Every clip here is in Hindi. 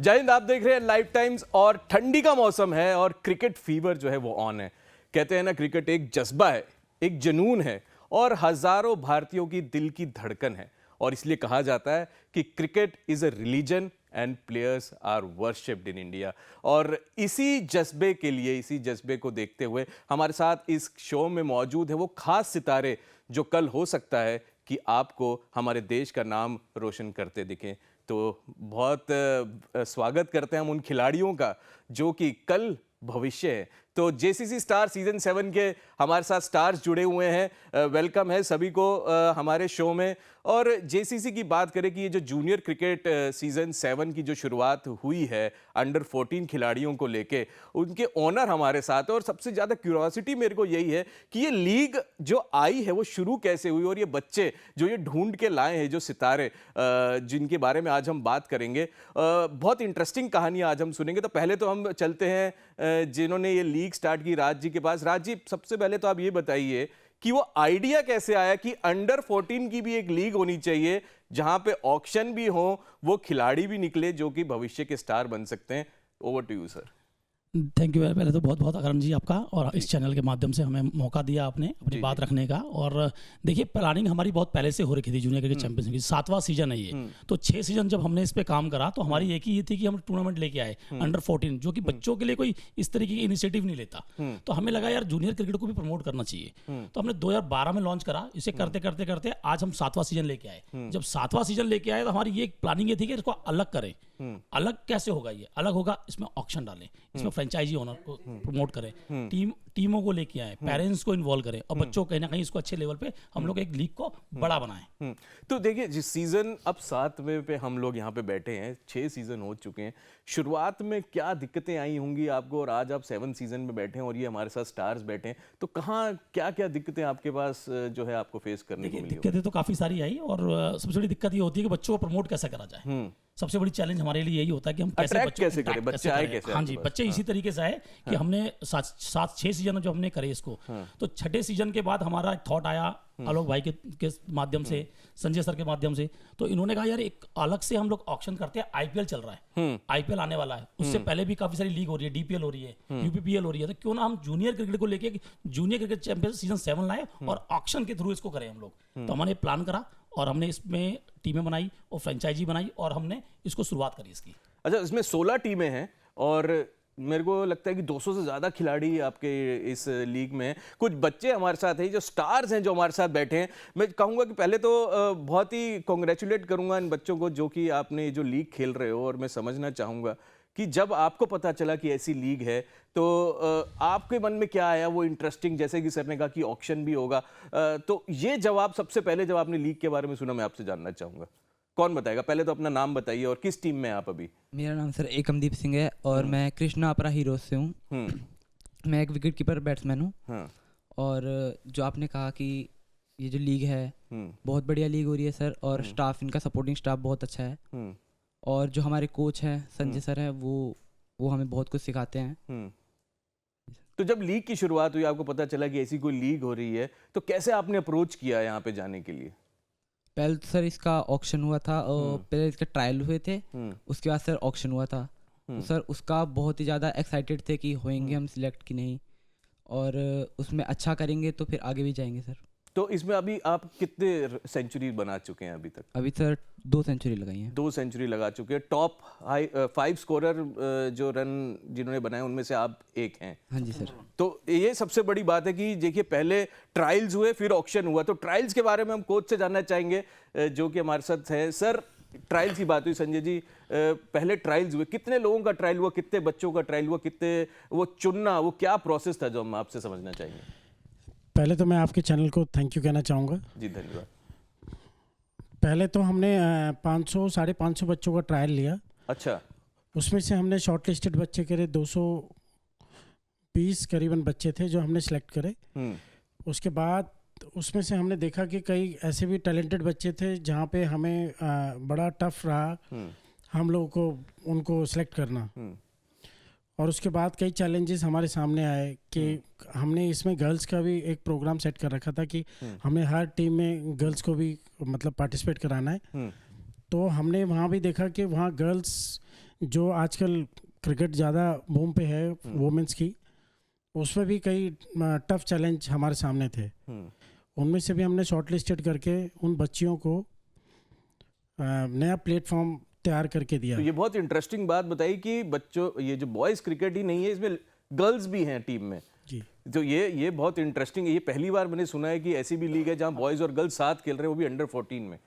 जय हिंद, आप देख रहे हैं लाइव टाइम्स। और ठंडी का मौसम है और क्रिकेट फीवर जो है वो ऑन है। कहते हैं ना, क्रिकेट एक जज्बा है, एक जुनून है और हजारों भारतीयों की दिल की धड़कन है। और इसलिए कहा जाता है कि cricket is a religion and players are worshipped in India. और इसी जज्बे के लिए, इसी जज्बे को देखते हुए हमारे साथ इस शो में मौजूद है वो खास सितारे जो कल हो सकता है कि आपको हमारे देश का नाम रोशन करते दिखें। तो बहुत स्वागत करते हैं हम उन खिलाड़ियों का जो कि कल भविष्य है। तो जेसीसी स्टार सीजन 7 के हमारे साथ स्टार्स जुड़े हुए हैं। वेलकम है सभी को हमारे शो में। और जेसीसी की बात करें कि ये जो जूनियर क्रिकेट सीजन 7 की जो शुरुआत हुई है अंडर 14 खिलाड़ियों को लेके, उनके ओनर हमारे साथ है। और सबसे ज़्यादा क्यूरियोसिटी मेरे को यही है कि ये लीग जो आई है वो शुरू कैसे हुई और ये बच्चे जो ये ढूंढ के लाए हैं, जो सितारे जिनके बारे में आज हम बात करेंगे, बहुत इंटरेस्टिंग कहानी आज हम सुनेंगे। तो पहले तो हम चलते हैं जिन्होंने ये लीग स्टार्ट की, राज जी के पास। राज जी, सबसे पहले तो आप ये बताइए कि वो आइडिया कैसे आया कि अंडर 14 की भी एक लीग होनी चाहिए जहां पे ऑक्शन भी हो, वो खिलाड़ी भी निकले जो कि भविष्य के स्टार बन सकते हैं। Over to you sir. Thank you. पहले तो बहुत बहुत अकरण जी आपका, और इस चैनल के माध्यम से हमें मौका दिया आपने अपनी बात रखने का। और देखिए, प्लानिंग हमारी बहुत पहले से हो रखी थी। जूनियर क्रिकेट चैंपियनशिप की 7वां सीजन है ये। तो 6 सीजन जब हमने इस पे काम करा तो हमारी एक ही ये थी कि हम टूर्नामेंट लेके आए अंडर 14, जो कि बच्चों के लिए कोई इस तरीके की इनिशिएटिव नहीं लेता। तो हमें लगा यार जूनियर क्रिकेट को भी प्रमोट करना चाहिए। तो हमने 2012 में लॉन्च करा। इसे करते करते करते आज हम 7वां सीजन लेके आए। जब 7वां सीजन लेके आए तो हमारी ये प्लानिंग ये थी कि इसको अलग करें। अलग कैसे होगा? ये अलग होगा, इसमें ऑक्शन डालें, इसमें फ्रेंचाइजी ओनर को प्रमोट करें, टीमों को लेके आए, पेरेंट्स को इन्वॉल्व करें और बच्चों को कहीं ना कहीं इसको अच्छे लेवल पे हम लोग एक लीग को बड़ा बनाएं। तो देखिए, जिस सीजन अब 7वें पे हम लोग यहाँ पे बैठे हैं, 6 सीजन हो चुके हैं। शुरुआत में क्या दिक्कतें आई होंगी आपको, और आज आप 7 सीजन में बैठे हैं और ये हमारे साथ स्टार्स बैठे हैं, तो कहाँ क्या क्या दिक्कतें आपके पास जो है आपको फेस करने को मिली? दिक्कतें तो काफी सारी आई, और सबसे बड़ी दिक्कत ये होती है कि बच्चों को प्रमोट कैसे करा जाए। सबसे बड़ी चैलेंज हमारे लिए यही होता है कि हम कैसे करें, बच्चे आए कैसे। हाँ जी, बच्चे इसी तरीके से आए कि हमने 6 सीजन जो हमने करे इसको, तो 6ठे सीजन के बाद हमारा थॉट आया आलोक भाई के माध्यम से, संजय सर के माध्यम से। तो इन्होंने कहा यार एक अलग से हम लोग ऑक्शन करते हैं। आईपीएल चल रहा है, आईपीएल आने वाला है, उससे पहले भी काफी सारी लीग हो रही है, डीपीएल हो रही है, यूपीपीएल हो रही है। तो क्यों ना हम जूनियर क्रिकेट को लेके जूनियर क्रिकेट चैंपियन सीजन 7 लाए और ऑक्शन के थ्रू इसको करें हम लोग। तो हमने प्लान करा और हमने इसमें टीमें बनाई और फ्रेंचाइजी बनाई और हमने इसको शुरुआत करी इसकी। अच्छा, इसमें 16 टीमें हैं और मेरे को लगता है कि 200 से ज़्यादा खिलाड़ी आपके इस लीग में हैं। कुछ बच्चे हमारे साथ हैं जो स्टार्स हैं, जो हमारे साथ बैठे हैं। मैं कहूँगा कि पहले तो बहुत ही कॉन्ग्रेचुलेट करूँगा इन बच्चों को जो कि आपने जो लीग खेल रहे हो। और मैं समझना चाहूँगा कि जब आपको पता चला कि ऐसी लीग है तो आपके मन में क्या आया? वो इंटरेस्टिंग, जैसे कि सर ने कहा कि ऑक्शन भी होगा, तो ये जवाब सबसे पहले जब आपने लीग के बारे में सुना, मैं आपसे जानना चाहूँगा। कौन बताएगा? पहले तो अपना नाम बताइए और किस टीम में आप अभी? मेरा नाम सर एकमदीप सिंह है और मैं कृष्णा अपरा हीरोज से हूँ। मैं एक विकेट कीपर बैट्समैन हूँ। और जो आपने कहा कि ये जो लीग है बहुत बढ़िया लीग हो रही है सर, और स्टाफ, इनका सपोर्टिंग स्टाफ बहुत अच्छा है। और जो हमारे कोच हैं संजय सर हैं, वो हमें बहुत कुछ सिखाते हैं। तो जब लीग की शुरुआत हुई, आपको पता चला कि ऐसी कोई लीग हो रही है, तो कैसे आपने अप्रोच किया यहाँ पे जाने के लिए? पहले तो सर इसका ऑक्शन हुआ था और पहले इसके ट्रायल हुए थे, उसके बाद सर ऑक्शन हुआ था। तो सर उसका बहुत ही ज़्यादा एक्साइटेड थे कि होएंगे हम सिलेक्ट कि नहीं, और उसमें अच्छा करेंगे तो फिर आगे भी जाएंगे सर। तो इसमें अभी आप कितने सेंचुरी बना चुके हैं अभी तक? अभी सर 2 सेंचुरी लगाई हैं। 2 सेंचुरी लगा चुके हैं। टॉप 5 स्कोरर जो रन जिन्होंने बनाए उनमें से आप एक हैं। हाँ जी सर। तो ये सबसे बड़ी बात है कि देखिए, पहले ट्रायल्स हुए, फिर ऑक्शन हुआ। तो ट्रायल्स के बारे में हम कोच से जानना चाहेंगे जो कि हमारे साथ है। सर, ट्रायल्स की बात हुई, संजय जी, पहले ट्रायल्स हुए, कितने लोगों का ट्रायल हुआ, कितने बच्चों का ट्रायल हुआ, कितने वो चुनना, वो क्या प्रोसेस था जो हम आपसे समझना चाहेंगे? पहले तो मैं आपके चैनल को थैंक यू कहना चाहूँगा। जी धन्यवाद। पहले तो हमने 500 550 बच्चों का ट्रायल लिया। अच्छा। उसमें से हमने शॉर्ट लिस्टेड बच्चे करे 220 करीबन बच्चे थे जो हमने सेलेक्ट करे। उसके बाद उसमें से हमने देखा कि कई ऐसे भी टैलेंटेड बच्चे थे जहाँ पे हमें बड़ा टफ रहा हम लोगों को उनको सेलेक्ट करना। और उसके बाद कई चैलेंजेस हमारे सामने आए कि हमने इसमें गर्ल्स का भी एक प्रोग्राम सेट कर रखा था कि हमें हर टीम में गर्ल्स को भी मतलब पार्टिसिपेट कराना है। तो हमने वहाँ भी देखा कि वहाँ गर्ल्स जो आजकल क्रिकेट ज़्यादा बूम पे है वुमेंस की, उसमें भी कई टफ चैलेंज हमारे सामने थे। उनमें से भी हमने शॉर्ट लिस्टेड करके उन बच्चियों को नया प्लेटफॉर्म तैयार करके दिया। तो ये बहुत इंटरेस्टिंग बात बताई कि बच्चों, ये जो बॉयज़ क्रिकेट ही नहीं है, इसमें गर्ल्स भी हैं टीम में। जी, तो ये बहुत इंटरेस्टिंग है। ये पहली बार मैंने सुना है कि ऐसी भी लीग है जहां बॉयज़ और गर्ल्स साथ खेल रहे हैं, वो भी अंडर 14 में।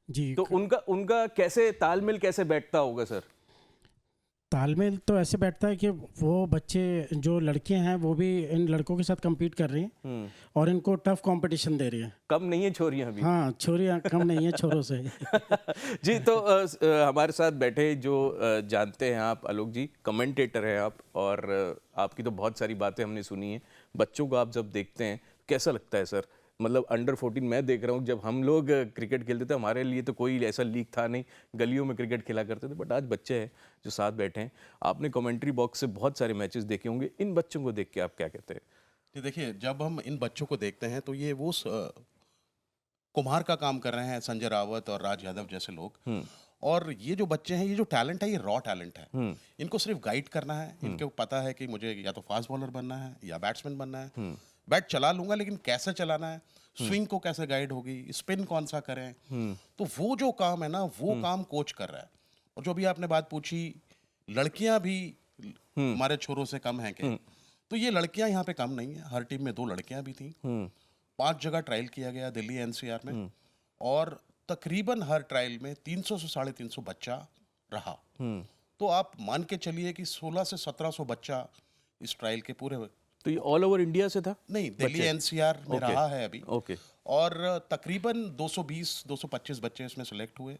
जी। तो उनका कैसे तालमेल कैसे बैठता होगा सर? तालमेल तो ऐसे बैठता है कि वो बच्चे जो लड़कियां हैं वो भी इन लड़कों के साथ compete कर रही हैं और इनको टफ कंपटीशन दे रही हैं। कम नहीं है छोरियां भी। हाँ, छोरियां कम नहीं है छोरों से। जी, तो हमारे साथ बैठे जो जानते हैं आप, आलोक जी, कमेंटेटर हैं आप, और आपकी तो बहुत सारी बातें हमने सुनी हैं। बच्चों को आप जब देखते हैं कैसा लगता है सर? मतलब अंडर 14 मैं देख रहा हूँ, जब हम लोग क्रिकेट खेलते थे हमारे लिए तो कोई ऐसा लीग था नहीं, गलियों में क्रिकेट खेला करते थे, बट आज बच्चे हैं जो साथ बैठे हैं। आपने कमेंट्री बॉक्स से बहुत सारे मैचेस देखे होंगे, इन बच्चों को देख के आप क्या कहते हैं? जी देखिए, जब हम इन बच्चों को देखते हैं तो ये वो कुम्हार का काम कर रहे हैं, संजय रावत और राज यादव जैसे लोग। और ये जो बच्चे हैं, ये जो टैलेंट है, ये रॉ टैलेंट है। इनको सिर्फ गाइड करना है। इनको पता है कि मुझे या तो फास्ट बॉलर बनना है या बैट्समैन बनना है। बैट चला लूंगा, लेकिन कैसे चलाना है, स्विंग को कैसे गाइड होगी, स्पिन कौन सा करें, तो वो जो काम है ना, वो काम कोच कर रहा है। और जो भी आपने बात पूछी, लड़कियां भी हमारे छोरों से कम हैं क्या? तो ये लड़कियां यहाँ पे कम नहीं है। हर टीम में 2 लड़कियां भी थी। 5 जगह ट्रायल किया गया दिल्ली एनसीआर में, और तकरीबन हर ट्रायल में 300 से 350 बच्चा रहा। तो आप मान के चलिए कि 16 से 1700 बच्चा इस ट्रायल के पूरे। तो ये ऑल ओवर इंडिया से था? नहीं, दिल्ली एनसीआर में रहा है अभी। ओके। और तकरीबन 220-225 बच्चे इसमें सेलेक्ट हुए।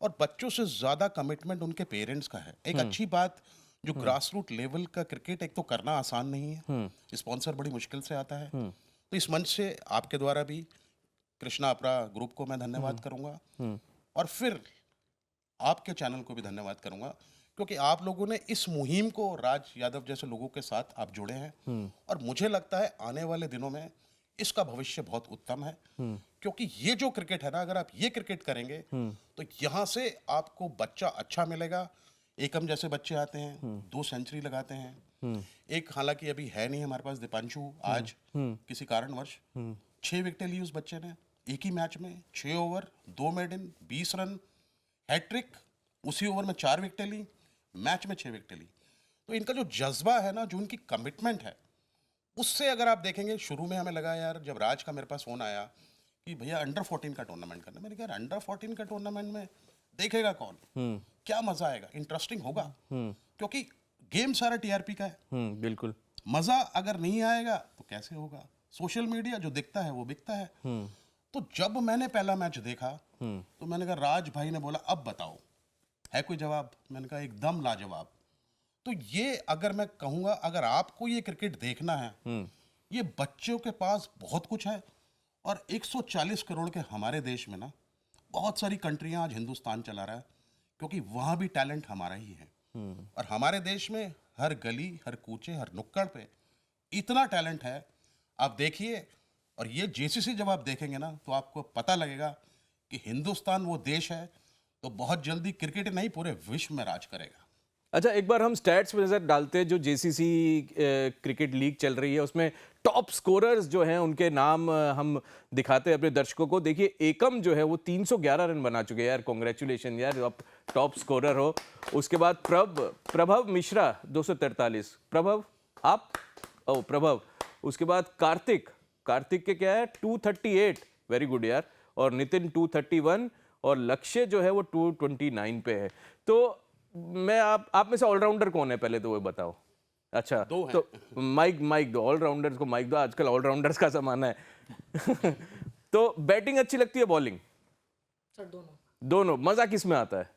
और बच्चों से ज्यादा कमिटमेंट उनके पेरेंट्स का है। एक अच्छी बात, जो ग्रास रूट लेवल का क्रिकेट एक तो करना आसान नहीं है, स्पॉन्सर बड़ी मुश्किल से आता है। तो इस मंच से आपके द्वारा भी कृष्णा अपरा ग्रुप को मैं धन्यवाद करूंगा, और फिर आपके चैनल को भी धन्यवाद करूंगा, क्योंकि आप लोगों ने इस मुहिम को राज यादव जैसे लोगों के साथ आप जुड़े हैं। और मुझे लगता है आने वाले दिनों में इसका भविष्य बहुत उत्तम है, क्योंकि ये जो क्रिकेट है ना, अगर आप ये क्रिकेट करेंगे तो यहाँ से आपको बच्चा अच्छा मिलेगा। एकम जैसे बच्चे आते हैं, 2 सेंचुरी लगाते हैं। एक हालांकि अभी है नहीं हमारे पास, दीपांशु, आज किसी कारणवश 6 विकेटें ली उस बच्चे ने एक ही मैच में। 6 ओवर 2 मेडन 20 रन, हैट्रिक। उसी ओवर में 4 विकेटें ली, मैच में 6 विकेटें ली। तो इनका जो जज्बा है ना, जो इनकी कमिटमेंट है, उससे अगर आप देखेंगे, शुरू में हमें लगा यार, जब राज का मेरे पास फोन आया कि भैया अंडर 14 का टूर्नामेंट करना, मैंने कहा अंडर 14 का टूर्नामेंट में देखेगा कौन, क्या मजा आएगा, इंटरेस्टिंग होगा, क्योंकि गेम सारा टीआरपी का है। बिल्कुल। मजा अगर नहीं आएगा तो कैसे होगा? सोशल मीडिया जो दिखता है वो बिकता है। तो जब मैंने पहला मैच देखा तो मैंने कहा, राज भाई ने बोला अब बताओ है कोई जवाब? मैंने कहा एकदम लाजवाब। तो ये अगर मैं कहूँगा, अगर आपको ये क्रिकेट देखना है, ये बच्चों के पास बहुत कुछ है। और 140 करोड़ के हमारे देश में ना, बहुत सारी कंट्रियां आज हिंदुस्तान चला रहा है, क्योंकि वहाँ भी टैलेंट हमारा ही है। और हमारे देश में हर गली, हर कूचे, हर नुक्कड़ पे इतना टैलेंट है, आप देखिए। और ये जेसीसी जब आप देखेंगे ना, तो आपको पता लगेगा कि हिंदुस्तान वो देश है तो बहुत जल्दी क्रिकेट नहीं पूरे विश्व में राज करेगा। अच्छा, एक बार हम स्टैट्स पे नजर डालते हैं। जो जेसीसी क्रिकेट लीग चल रही है, उसमें टॉप स्कोरर्स जो हैं उनके नाम हम दिखाते हैं अपने दर्शकों को। देखिए, एकम जो है वो 311 रन बना चुके हैं यार, कॉन्ग्रेचुलेशन यार, आप टॉप स्कोरर हो। उसके बाद प्रभव मिश्रा 243, प्रभव आप, ओ प्रभव। उसके बाद कार्तिक के क्या है 238, वेरी गुड यार। और नितिन 231, और लक्ष्य जो है वो 229 पे है। तो मैं आप में से ऑलराउंडर कौन है पहले तो वो बताओ। अच्छा, तो माइक दो, ऑलराउंडर्स को माइक दो, आजकल ऑलराउंडर्स का जमाना है। तो बैटिंग अच्छी लगती है, बॉलिंग? सर दोनों। मजा किस में आता है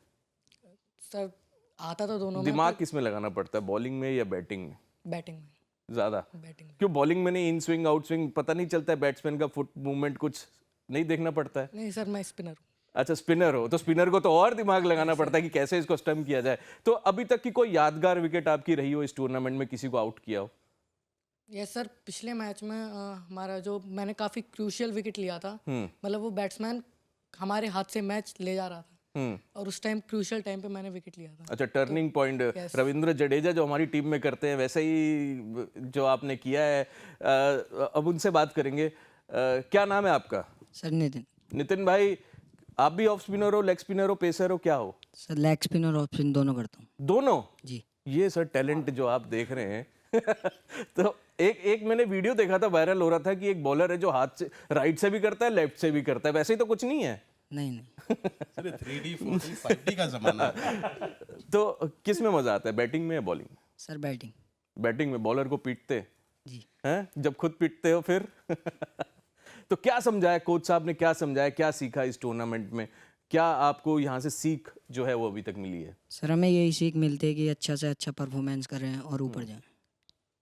सर? आता तो दोनों में। दिमाग किस में लगाना पड़ता है, बॉलिंग में या बैटिंग में? बैटिंग में ज्यादा। बैटिंग में। क्यों बॉलिंग में नहीं? इन स्विंग आउट स्विंग पता नहीं चलता है, बैट्समैन का फुट मूवमेंट कुछ नहीं देखना पड़ता है? नहीं सर, मैं स्पिनर हूँ। अच्छा, स्पिनर हो, तो स्पिनर को तो और दिमाग लगाना पड़ता है कि कैसे इसको स्टम्प किया जाए। तो अभी तक की कोई यादगार विकेट आपकी रही हो इस टूर्नामेंट में, किसी को आउट किया हो? यस सर, पिछले मैच में हमारा जो मैंने काफ़ी क्रूशियल विकेट लिया था, मतलब वो बैट्समैन हमारे हाथ से मैच ले जा रहा था, और उस टाइम क्रूशियल टाइम पे मैंने विकेट लिया था। अच्छा, टर्निंग पॉइंट रविंद्र जडेजा जो हमारी टीम में करते हैं वैसे ही जो आपने किया है। अब उनसे बात करेंगे। क्या नाम है आपका? सर नितिन। नितिन भाई, आप भी ऑफ स्पिनर हो, लेग स्पिनर हो, पेसर हो, क्या हो? सर लेग स्पिन और ऑफ स्पिन दोनों करता हूँ। दोनों? जी। ये सर टैलेंट जो आप देख रहे हैं तो एक मैंने वीडियो देखा था, वायरल हो रहा था कि एक बॉलर है जो हाथ से राइट से भी करता है, लेफ्ट से भी करता है। वैसे ही तो कुछ नहीं है। नहीं नहीं। अरे 3D 4D 5D का जमाना है। तो किस में मजा आता है, बैटिंग में या बॉलिंग? Sir batting. बैटिंग में बॉलर को पीटते जी। हैं, जब खुद पीटते हो फिर तो क्या समझाया कोच साहब ने, क्या समझाया, क्या सीखा इस टूर्नामेंट में? क्या आपको यहाँ से सीख जो है वो अभी तक मिली है? सर हमें यही सीख मिलती है कि अच्छा से अच्छा परफॉर्मेंस करें और ऊपर जाएं।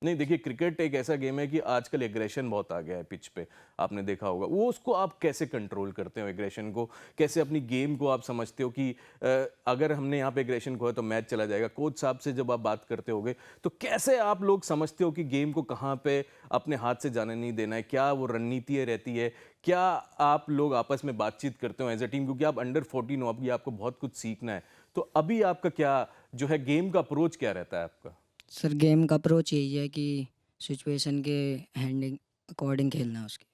नहीं, देखिए क्रिकेट एक ऐसा गेम है कि आजकल एग्रेशन बहुत आ गया है पिच पे, आपने देखा होगा। वो उसको आप कैसे कंट्रोल करते हो, एग्रेशन को कैसे अपनी गेम को आप समझते हो कि अगर हमने यहाँ पे एग्रेशन खोया तो मैच चला जाएगा? कोच साहब से जब आप बात करते होगे तो कैसे आप लोग समझते हो कि गेम को कहाँ पे अपने हाथ से जाने नहीं देना है? क्या वो रणनीति रहती है? क्या आप लोग आपस में बातचीत करते हो एज ए टीम? क्योंकि आप अंडर 14 हो, अभी आपको बहुत कुछ सीखना है। तो अभी आपका क्या जो है गेम का अप्रोच क्या रहता है आपका? सर गेम का अप्रोच यही है कि सिचुएशन के हैंडिंग अकॉर्डिंग खेलना है उसके।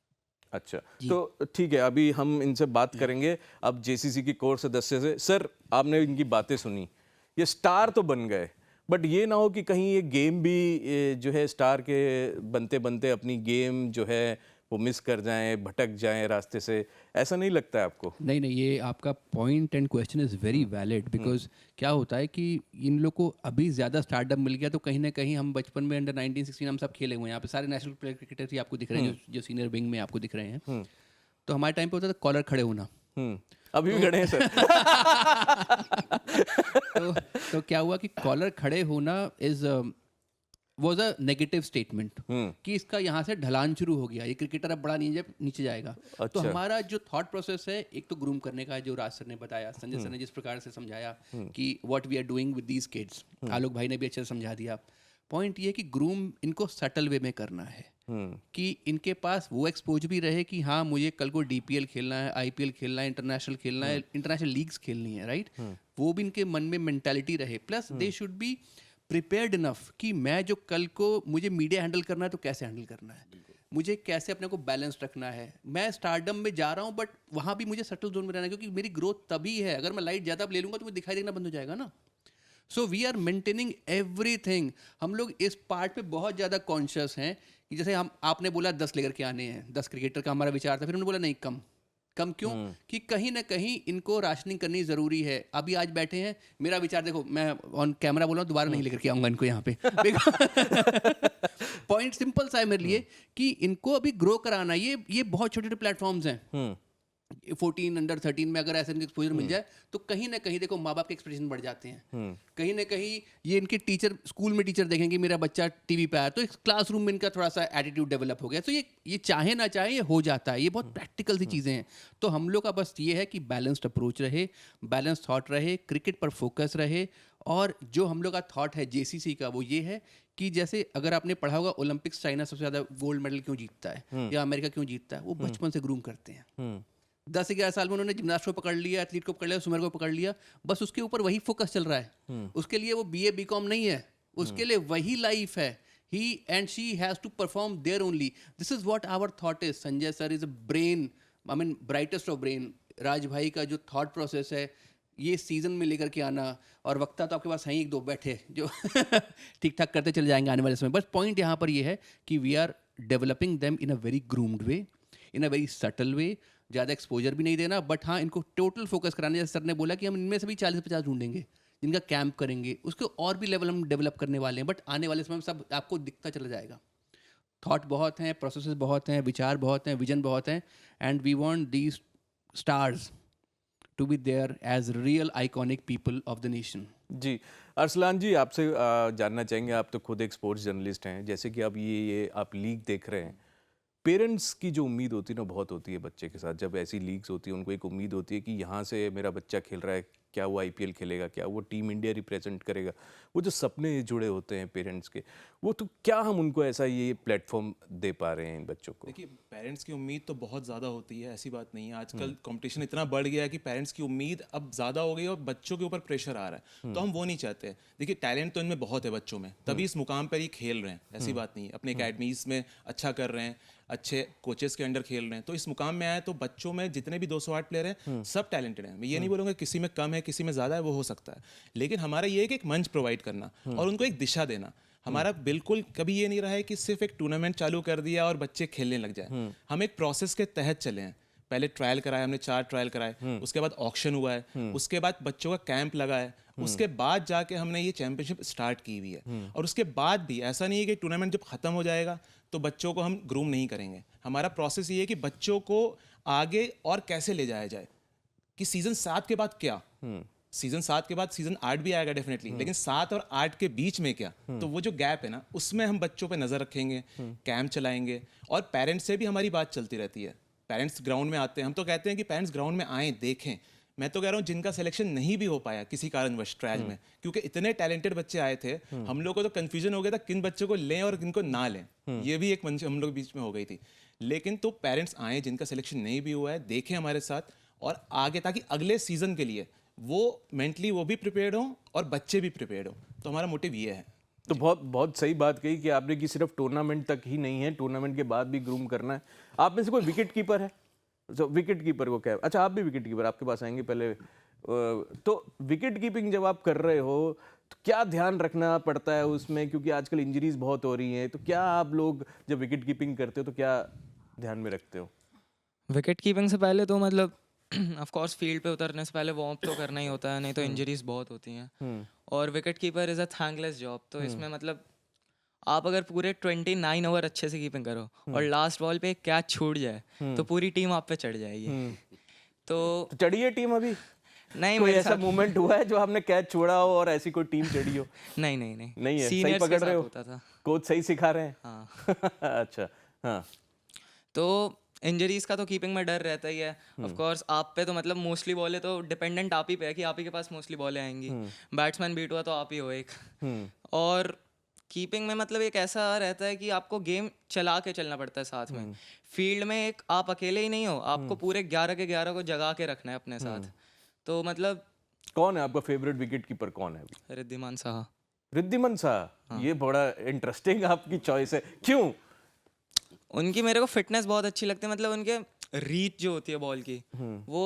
अच्छा, तो ठीक है, अभी हम इनसे बात करेंगे। अब जेसीसी की कोर सदस्य से, सर आपने इनकी बातें सुनी, ये स्टार तो बन गए, बट ये ना हो कि कहीं ये गेम भी जो है स्टार के बनते बनते अपनी गेम जो है वो मिस कर जाएं, भटक जाएं रास्ते से, ऐसा नहीं लगता है आपको? नहीं नहीं, ये आपका point and question is very valid, because क्या होता है कि इन लोग को अभी ज़्यादा स्टार्टअप मिल गया, तो कहीं ना कहीं हम बचपन में अंडर 19 16 हम सब खेले हुए हैं। यहाँ पे सारे नेशनल प्लेयर क्रिकेटर ही आपको दिख रहे हैं जो सीनियर विंग में आपको दिख रहे हैं। तो हमारे टाइम पे होता था कॉलर खड़े होना। अभी भी खड़े हैं सर। तो क्या हुआ कि कॉलर खड़े होना is was a negative statement कि इसका यहाँ से ढलान शुरू हो गया, ये क्रिकेटर अब बड़ा नीचे जाएगा। तो हमारा जो थॉट प्रोसेस है, एक तो ग्रूम करने का है, जो राज सर ने बताया, संजय सर ने जिस प्रकार से समझाया कि what we are doing with these kids, Alok भाई ने भी अच्छे से समझा दिया। पॉइंट ये कि ग्रूम इनको सटल वे में करना है कि इनके पास वो एक्सपोज भी रहे कि हाँ मुझे कल को डीपीएल खेलना है, आईपीएल खेलना है, इंटरनेशनल खेलना है, इंटरनेशनल लीग्स खेलनी है, राइट? वो भी इनके मन में मेंटालिटी रहे। Plus they should be prepared enough कि मैं जो कल को मुझे मीडिया हैंडल करना है तो कैसे हैंडल करना है, मुझे कैसे अपने को बैलेंस रखना है। मैं स्टारडम में जा रहा हूँ बट वहाँ भी मुझे सटल जोन में रहना है, क्योंकि मेरी ग्रोथ तभी है, अगर मैं लाइट ज़्यादा ले लूँगा तो मुझे दिखाई देना बंद हो जाएगा ना। So we are maintaining everything. हम लोग इस पार्ट पे बहुत ज़्यादा कॉन्शियस हैं कि जैसे हम आपने बोला 10 लेकर के आने हैं, 10 क्रिकेटर का हमारा विचार था, फिर उन्होंने बोला नहीं कम क्यों? कि कहीं ना कहीं इनको राशनिंग करनी ज़रूरी है। अभी आज बैठे हैं, मेरा विचार देखो, मैं ऑन कैमरा बोल रहा हूँ, दोबारा नहीं लेकर के आऊँगा इनको यहाँ पे। पॉइंट सिंपल सा है मेरे लिए कि इनको अभी ग्रो कराना, ये बहुत छोटे छोटे प्लेटफॉर्म्स हैं। 14 अंडर 13 में अगर ऐसे एक्सपोजर मिल जाए तो कहीं ना कहीं देखो माँ बाप के एक्सपेक्टेशन बढ़ जाते हैं। कहीं ना कहीं ये इनके टीचर, स्कूल में टीचर देखेंगे मेरा बच्चा टीवी पे आया तो क्लासरूम में इनका थोड़ा सा एटीट्यूड डेवलप हो गया। तो ये चाहे ना चाहे ये हो जाता है। ये बहुत प्रैक्टिकल सी चीज़ें हैं। तो हम लोग का बस ये है कि बैलेंस्ड अप्रोच रहे, बैलेंस थॉट रहे, क्रिकेट पर फोकस रहे। और जो हम लोग का थॉट है जेसीसी का वो ये है कि जैसे अगर आपने पढ़ा होगा ओलंपिक्स चाइना सबसे ज़्यादा गोल्ड मेडल क्यों जीतता है या अमेरिका क्यों जीतता है, वो बचपन से ग्रूम करते हैं। 10-11 साल में उन्होंने जिम्नास्ट को पकड़ लिया, एथलीट को पकड़ लिया, स्विमर को पकड़ लिया, बस उसके ऊपर वही फोकस चल रहा है। उसके लिए वो BA BCom नहीं है, उसके लिए वही लाइफ है। He and she has to perform there only. This is what our thought is. Sanjay sir is a brain, I mean brightest of brain. राज भाई का जो थॉट प्रोसेस है, ये सीजन में लेकर के आना, और वक्ता तो आपके पास हैं 1-2 बैठे जो ठीक ठाक करते चले जाएंगे आने वाले समय। बस पॉइंट यहाँ पर ये है कि we are developing them in a very groomed way, in a very subtle way. ज़्यादा एक्सपोजर भी नहीं देना, बट हाँ इनको टोटल फोकस कराना। जैसे सर ने बोला कि हम इनमें से भी 40-50 ढूंढेंगे जिनका कैंप करेंगे, उसके और भी लेवल हम डेवलप करने वाले हैं। बट आने वाले समय में सब आपको दिखता चला जाएगा। थॉट बहुत हैं, प्रोसेसेस बहुत हैं, विचार बहुत हैं, विजन बहुत हैं, and we want these stars to be there as real iconic people of the nation. जी अरसलान जी, आपसे जानना चाहेंगे, आप तो खुद एक स्पोर्ट्स जर्नलिस्ट हैं, जैसे कि आप ये आप लीग देख रहे हैं, पेरेंट्स की जो उम्मीद होती है ना बहुत होती है बच्चे के साथ। जब ऐसी लीग्स होती है उनको एक उम्मीद होती है कि यहाँ से मेरा बच्चा खेल रहा है, क्या वो IPL खेलेगा, क्या वो टीम इंडिया रिप्रेजेंट करेगा, वो जो सपने जुड़े होते हैं पेरेंट्स के, वो तो क्या हम उनको ऐसा ये प्लेटफॉर्म दे पा रहे हैं इन बच्चों को? देखिए पेरेंट्स की उम्मीद तो बहुत ज़्यादा होती है, ऐसी बात नहीं है। आजकल कंपटीशन इतना बढ़ गया है कि पेरेंट्स की उम्मीद अब ज़्यादा हो गई है और बच्चों के ऊपर प्रेशर आ रहा है, तो हम वो नहीं चाहते। देखिए टैलेंट तो इनमें बहुत है बच्चों में, तभी इस मुकाम पर ये खेल रहे हैं, ऐसी बात नहीं है। अपने अकेडमीज़ में अच्छा कर रहे हैं, अच्छे कोचेस के अंडर खेल रहे हैं, तो इस मुकाम में आए तो बच्चों में जितने भी 208 प्लेयर हैं सब टैलेंटेड हैं। मैं ये नहीं बोलूँगा किसी में कम है किसी में ज़्यादा है, वो हो सकता है, लेकिन हमारा ये है कि एक मंच प्रोवाइड करना और उनको एक दिशा देना। हमारा बिल्कुल कभी ये नहीं रहा है कि सिर्फ एक टूर्नामेंट चालू कर दिया और बच्चे खेलने लग जाए। हम एक प्रोसेस के तहत चले हैं। पहले ट्रायल कराए हमने, 4 ट्रायल कराए, उसके बाद ऑक्शन हुआ है, उसके बाद बच्चों का कैंप लगा है, उसके बाद जाके हमने ये चैंपियनशिप स्टार्ट की हुई है। और उसके बाद भी ऐसा नहीं है कि टूर्नामेंट जब खत्म हो जाएगा तो बच्चों को हम ग्रूम नहीं करेंगे। हमारा प्रोसेस ये है कि बच्चों को आगे और कैसे ले जाया जाए, कि सीजन 7 के बाद क्या, सीजन 7 के बाद सीजन 8 भी आएगा डेफिनेटली, लेकिन 7 और 8 के बीच में क्या, तो वो जो गैप है ना, उसमें हम बच्चों पे नज़र रखेंगे, कैंप चलाएंगे और पेरेंट्स से भी हमारी बात चलती रहती है। पेरेंट्स ग्राउंड में आते हैं, हम तो कहते हैं कि पेरेंट्स ग्राउंड में आएँ, देखें। मैं तो कह रहा हूँ जिनका सिलेक्शन नहीं भी हो पाया किसी कारणवश ट्रायल में, क्योंकि इतने टैलेंटेड बच्चे आए थे, हम लोग को तो कन्फ्यूजन हो गया था किन बच्चों को लें और किनको ना लें, ये भी एक मंच हम लोग बीच में हो गई थी। लेकिन तो पेरेंट्स आए जिनका सिलेक्शन नहीं भी हुआ है, देखें हमारे साथ और आगे, ताकि अगले सीजन के लिए वो मेंटली वो भी प्रिपेयर्ड हो और बच्चे भी प्रिपेयर्ड हो। तो हमारा मोटिव ये है। तो बहुत बहुत सही बात कही कि आपने कि सिर्फ टूर्नामेंट तक ही नहीं है, टूर्नामेंट के बाद भी ग्रूम करना है। आप में से कोई विकेट कीपर है? तो विकेट कीपर को क्या, अच्छा आप भी विकेट कीपर, आपके पास आएंगे पहले। तो विकेट कीपिंग जब आप कर रहे हो तो क्या ध्यान रखना पड़ता है उसमें, क्योंकि आजकल इंजरीज बहुत हो रही हैं, तो क्या आप लोग जब विकेट कीपिंग करते हो तो क्या ध्यान में रखते हो? विकेट कीपिंग से पहले तो मतलब ऑफ कोर्स फील्ड पे उतरने से पहले वार्म अप तो करना ही होता है, नहीं तो इंजरीज बहुत होती हैं। और wicket keeper is a thankless job, तो इसमें मतलब आप अगर पूरे 29 ओवर अच्छे से कीपिंग करो और लास्ट बॉल पे एक कैच छूट जाए तो पूरी टीम आप पे चढ़ जाएगी। तो चढ़ी है टीम अभी? नहीं, कोई मेरे ऐसा मोमेंट हुआ है जो आपने कैच छोड़ा हो और ऐसी कोई टीम चढ़ी हो? नहीं नहीं नहीं नहीं है, सही Seniors के पकड़ साथ रहे हो? होता था। कोच सही सिखा रहे हैं? हाँ अच्छा, हाँ। तो इंजरीज का तो कीपिंग में डर रहता ही है। ऑफ कोर्स आप पे तो मतलब मोस्टली बॉलें तो डिपेंडेंट आप ही पे है कि आप ही के पास मोस्टली बॉलें आएंगी। बैट्समैन बीट हुआ तो आप ही हो एक। और कीपिंग में मतलब एक ऐसा रहता है कि आपको गेम चला के चलना पड़ता है साथ में। फील्ड में एक आप अकेले ही नहीं हो, आपको पूरे 11 के 11 को जगा के रखना है अपने साथ। तो मतलब कौन है आपका फेवरेट विकेट कीपर, कौन है अभी? रिद्धिमान साहा। रिद्धिमान साहा, ये बड़ा इंटरेस्टिंग आपकी चॉइस है, क्यों? उनकी मेरे को फिटनेस बहुत अच्छी लगती है, मतलब उनके रीच जो होती है बॉल की वो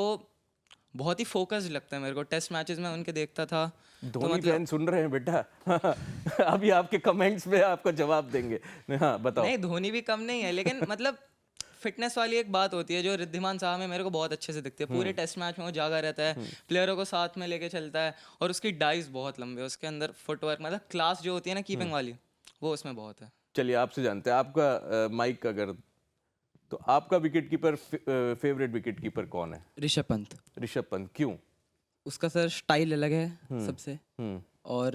बहुत ही फोकस्ड लगता है मेरे को। टेस्ट मैचेस में उनके देखता था। धोनी फैन सुन रहे हैं बेटा अभी आपके कमेंट्स में आपको जवाब देंगे। हाँ बताओ। नहीं, धोनी भी कम नहीं है, लेकिन मतलब फिटनेस वाली एक बात होती है जो रिद्धिमान साहा में मेरे को बहुत अच्छे से दिखती है। पूरे टेस्ट मैच में वो जागा रहता है, प्लेयरों को साथ में लेके चलता है और उसकी डाइव बहुत लंबे है, उसके अंदर फुटवर्क मतलब क्लास जो होती है ना कीपिंग वाली, वो उसमें बहुत है। चलिए आपसे जानते हैं, आपका माइक अगर, तो आपका wicket keeper, favourite wicket keeper कौन है? ऋषभ पंत। ऋषभ पंत, क्यों? उसका सर स्टाइल अलग है सबसे, और